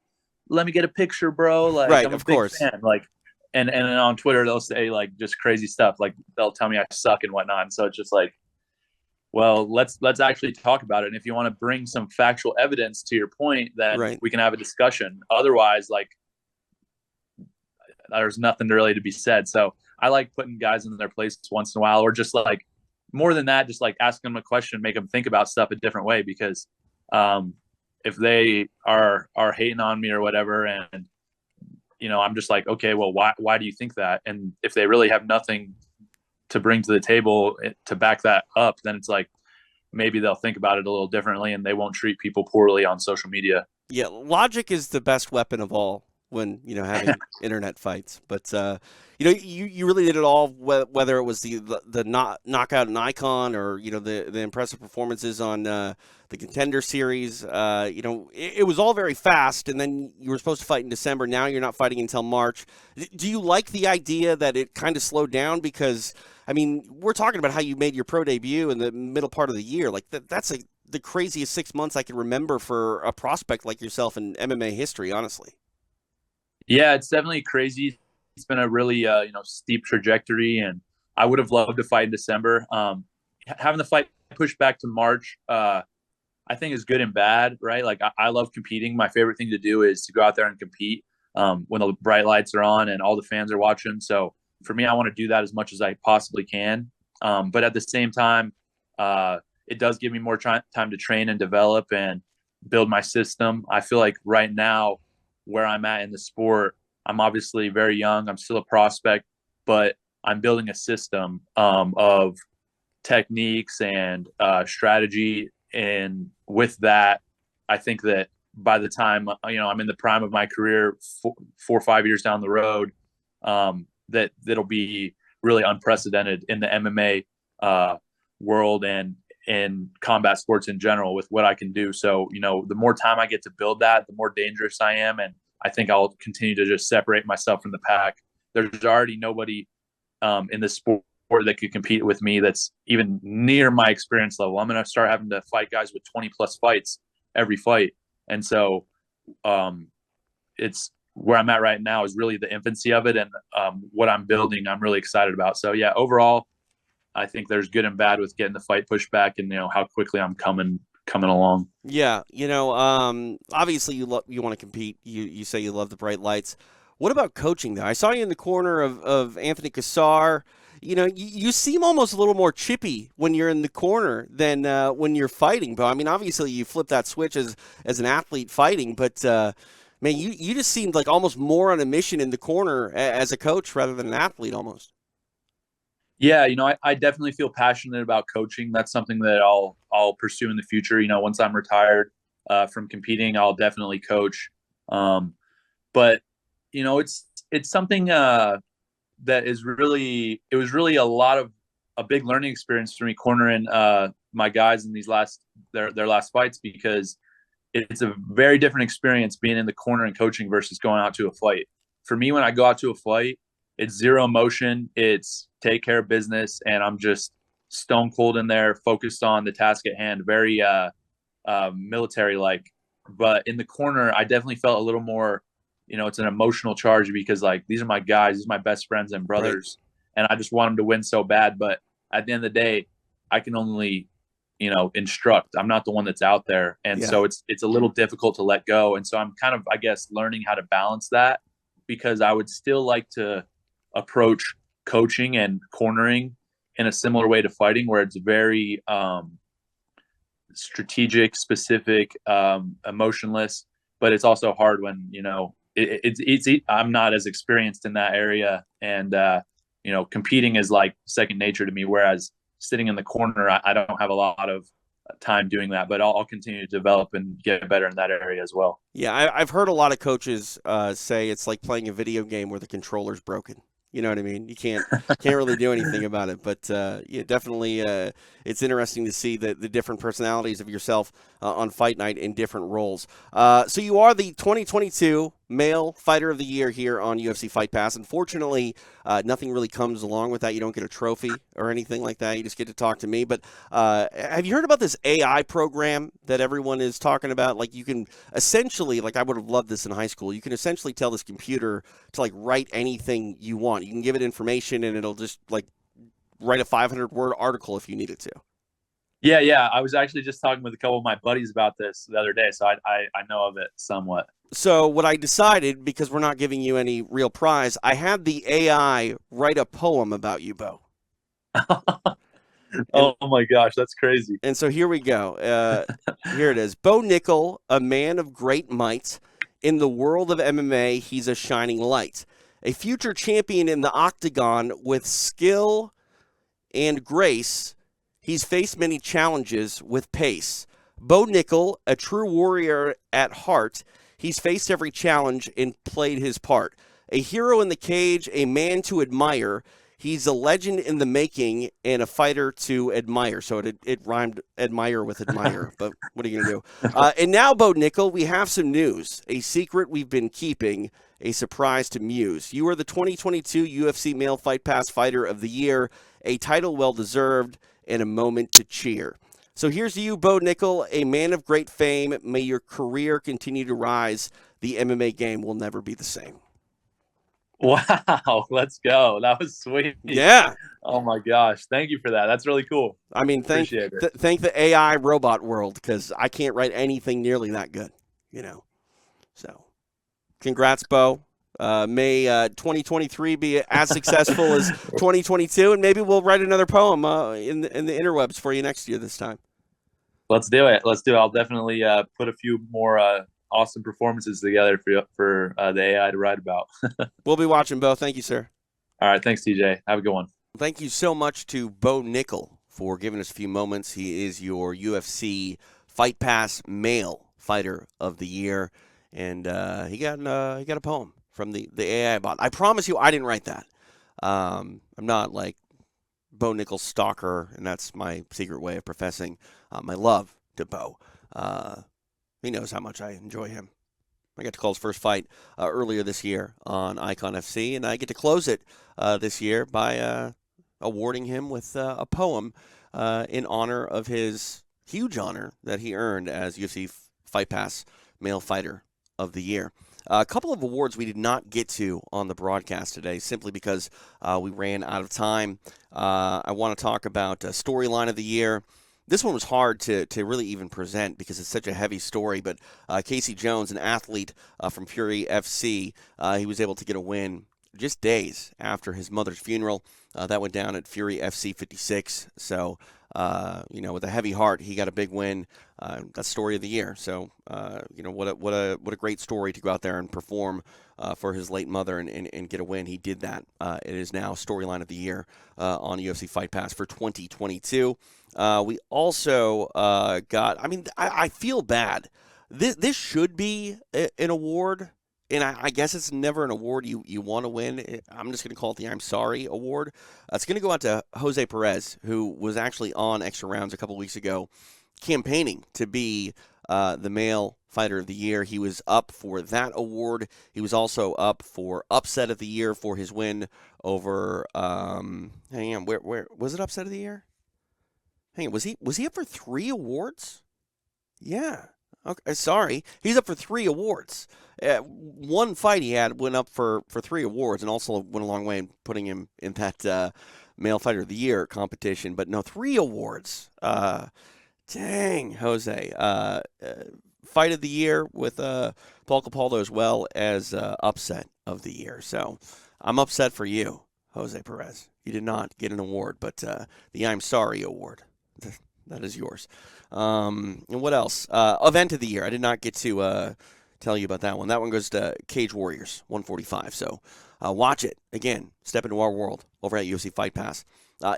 let me get a picture, bro. Like, Right, I'm a of big course. fan. Like, and then on Twitter, they'll say like just crazy stuff. Like they'll tell me I suck and whatnot. And so it's just like, well, let's actually talk about it. And if you want to bring some factual evidence to your point, then Right. we can have a discussion. Otherwise, like, there's nothing really to be said. So I like putting guys in their place once in a while, or just like more than that, just like asking them a question, make them think about stuff a different way. Because if they are hating on me or whatever, and I'm just like, okay, well, why do you think that? And if they really have nothing to bring to the table to back that up, then it's like maybe they'll think about it a little differently, and they won't treat people poorly on social media. Yeah, logic is the best weapon of all when having internet fights. But you really did it all. Whether it was the knockout and icon, or the impressive performances on the Contender Series. It was all very fast. And then you were supposed to fight in December. Now you're not fighting until March. Do you like the idea that it kind of slowed down? Because I mean, we're talking about how you made your pro debut in the middle part of the year. Like that's the craziest 6 months I can remember for a prospect like yourself in MMA history, honestly. Yeah, it's definitely crazy. It's been a really steep trajectory, and I would have loved to fight in December. Having the fight pushed back to March, I think is good and bad, right? Like I love competing. My favorite thing to do is to go out there and compete when the bright lights are on and all the fans are watching. So for me, I want to do that as much as I possibly can. But at the same time, it does give me more time to train and develop and build my system. I feel like right now, where I'm at in the sport, I'm obviously very young. I'm still a prospect, but I'm building a system of techniques and strategy. And with that, I think that by the time I'm in the prime of my career, 4 or 5 years down the road, that'll be really unprecedented in the MMA world and in combat sports in general with what I can do. So, the more time I get to build that, the more dangerous I am. And I think I'll continue to just separate myself from the pack. There's already nobody in this sport that could compete with me that's even near my experience level. I'm going to start having to fight guys with 20 plus fights every fight. And so it's where I'm at right now is really the infancy of it. And what I'm building, I'm really excited about. So yeah, overall, I think there's good and bad with getting the fight pushed back and how quickly I'm coming along. Yeah, obviously you want to compete. You say you love the bright lights. What about coaching though? I saw you in the corner of Anthony Cassar. You seem almost a little more chippy when you're in the corner than when you're fighting. But I mean, obviously you flip that switch as an athlete fighting, but man, you just seemed like almost more on a mission in the corner as a coach rather than an athlete almost. Yeah, I definitely feel passionate about coaching. That's something that I'll pursue in the future. Once I'm retired from competing, I'll definitely coach. But it's something that is really a big learning experience for me cornering my guys in these their last fights, because it's a very different experience being in the corner and coaching versus going out to a fight. For me, when I go out to a fight, it's zero emotion. It's take care of business, and I'm just stone cold in there, focused on the task at hand, very military-like. But in the corner, I definitely felt a little more, it's an emotional charge because, like, these are my guys, these are my best friends and brothers, right. And I just want them to win so bad. But at the end of the day, I can only, instruct. I'm not the one that's out there. And so it's a little difficult to let go. And so I'm kind of, I guess, learning how to balance that, because I would still like to approach coaching and cornering in a similar way to fighting, where it's very strategic, specific, emotionless, but it's also hard when, I'm not as experienced in that area. And, competing is like second nature to me. Whereas sitting in the corner, I don't have a lot of time doing that, but I'll continue to develop and get better in that area as well. Yeah. I've heard a lot of coaches say it's like playing a video game where the controller's broken. You know what I mean? You can't really do anything about it. But yeah, definitely, it's interesting to see the different personalities of yourself on Fight Night in different roles. So you are the 2022 Male Fighter of the Year here on UFC Fight Pass. Unfortunately, nothing really comes along with that. You don't get a trophy or anything like that. You just get to talk to me. But have you heard about this AI program that everyone is talking about? Like you can essentially, like I would have loved this in high school, you can essentially tell this computer to like write anything you want. You can give it information and it'll just like write a 500-word article if you need it to. Yeah. I was actually just talking with a couple of my buddies about this the other day, so I know of it somewhat. So what I decided, because we're not giving you any real prize, I had the AI write a poem about you, Bo. Oh my gosh, that's crazy. And so here we go. Here it is. Bo Nickal, a man of great might. In the world of MMA, he's a shining light. A future champion in the octagon with skill and grace. He's faced many challenges with pace. Bo Nickal, a true warrior at heart. He's faced every challenge and played his part. A hero in the cage, a man to admire. He's a legend in the making and a fighter to admire. So it rhymed admire with admire, but what are you going to do? And now, Bo Nickal, we have some news. A secret we've been keeping, a surprise to Muse. You are the 2022 UFC Male Fight Pass Fighter of the Year, a title well-deserved, and a moment to cheer. So here's to you, Bo Nickal, a man of great fame. May your career continue to rise. The MMA game will never be the same. Wow, let's go. That was sweet. Yeah. Oh my gosh. Thank you for that. That's really cool. I mean, thank the AI robot world, because I can't write anything nearly that good, you know. So congrats, Bo. May 2023 be as successful as 2022, and maybe we'll write another poem in the interwebs for you next year this time. Let's do it. I'll definitely put a few more awesome performances together for the AI to write about. We'll be watching, Bo. Thank you, sir. All right. Thanks, TJ. Have a good one. Thank you so much to Bo Nickal for giving us a few moments. He is your UFC Fight Pass Male Fighter of the Year, and he got a poem from the AI bot. I promise you, I didn't write that. I'm not like Bo Nickal's stalker, and that's my secret way of professing my love to Bo. He knows how much I enjoy him. I got to call his first fight earlier this year on Icon FC, and I get to close it this year by awarding him with a poem in honor of his huge honor that he earned as UFC Fight Pass Male Fighter of the Year. A couple of awards we did not get to on the broadcast today simply because we ran out of time. I want to talk about Storyline of the Year. This one was hard to really even present because it's such a heavy story, but Casey Jones, an athlete from Fury FC, he was able to get a win just days after his mother's funeral. That went down at Fury FC 56. So, with a heavy heart, he got a big win. That's Story of the Year. So, what a great story to go out there and perform for his late mother and get a win. He did that. It is now Storyline of the Year on UFC Fight Pass for 2022. We also got, I feel bad. This should be an award, and I guess it's never an award you want to win. I'm just going to call it the I'm Sorry Award. It's going to go out to Jose Perez, who was actually on Extra Rounds a couple weeks ago, campaigning to be the Male Fighter of the Year. He was up for that award. He was also up for Upset of the Year for his win over, where was it Upset of the Year? Hang on, was he up for 3 awards? Yeah. Okay, sorry. He's up for 3 awards. One fight he had went up for 3 awards and also went a long way in putting him in that Male Fighter of the Year competition. But no, 3 awards. Dang, Jose. Fight of the Year with Paul Capaldo as well as Upset of the Year. So I'm upset for you, Jose Perez. You did not get an award, but the I'm Sorry Award. That is yours. And what else? Event of the Year. I did not get to tell you about that one. That one goes to Cage Warriors 145. So watch it. Again, step into our world over at UFC Fight Pass.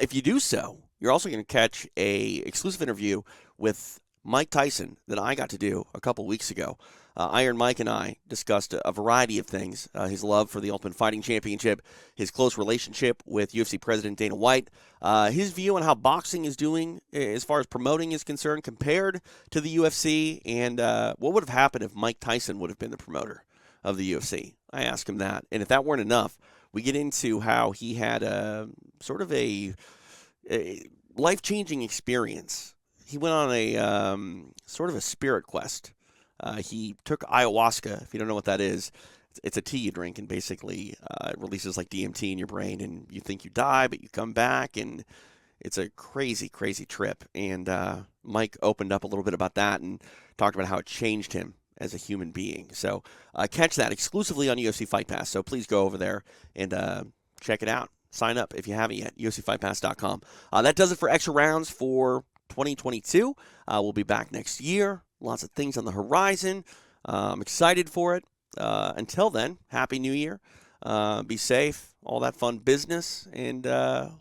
If you do so, you're also going to catch a exclusive interview with Mike Tyson that I got to do a couple weeks ago. Iron Mike and I discussed a variety of things, his love for the Ultimate Fighting Championship, his close relationship with UFC President Dana White, his view on how boxing is doing as far as promoting is concerned compared to the UFC, and what would have happened if Mike Tyson would have been the promoter of the UFC. I asked him that, and if that weren't enough, we get into how he had sort of a life-changing experience. He went on a sort of a spirit quest. He took ayahuasca. If you don't know what that is, it's a tea you drink, and basically it releases like DMT in your brain, and you think you die, but you come back, and it's a crazy, crazy trip. And Mike opened up a little bit about that and talked about how it changed him as a human being. So catch that exclusively on UFC Fight Pass. So please go over there and check it out. Sign up if you haven't yet, UFCFightPass.com. That does it for Extra Rounds for 2022. We'll be back next year. Lots of things on the horizon. I'm excited for it. Until then, Happy New Year. Be safe, all that fun business, and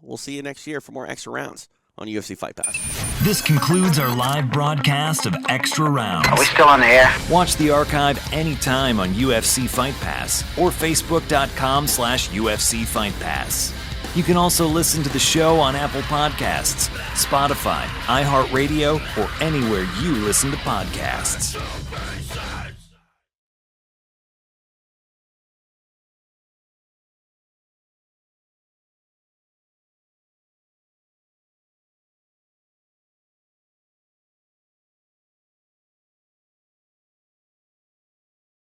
we'll see you next year for more Extra Rounds on UFC Fight Pass. This concludes our live broadcast of Extra Rounds. Are we still on the air? Watch the archive anytime on UFC Fight Pass or Facebook.com/UFC Fight Pass. You can also listen to the show on Apple Podcasts, Spotify, iHeartRadio, or anywhere you listen to podcasts.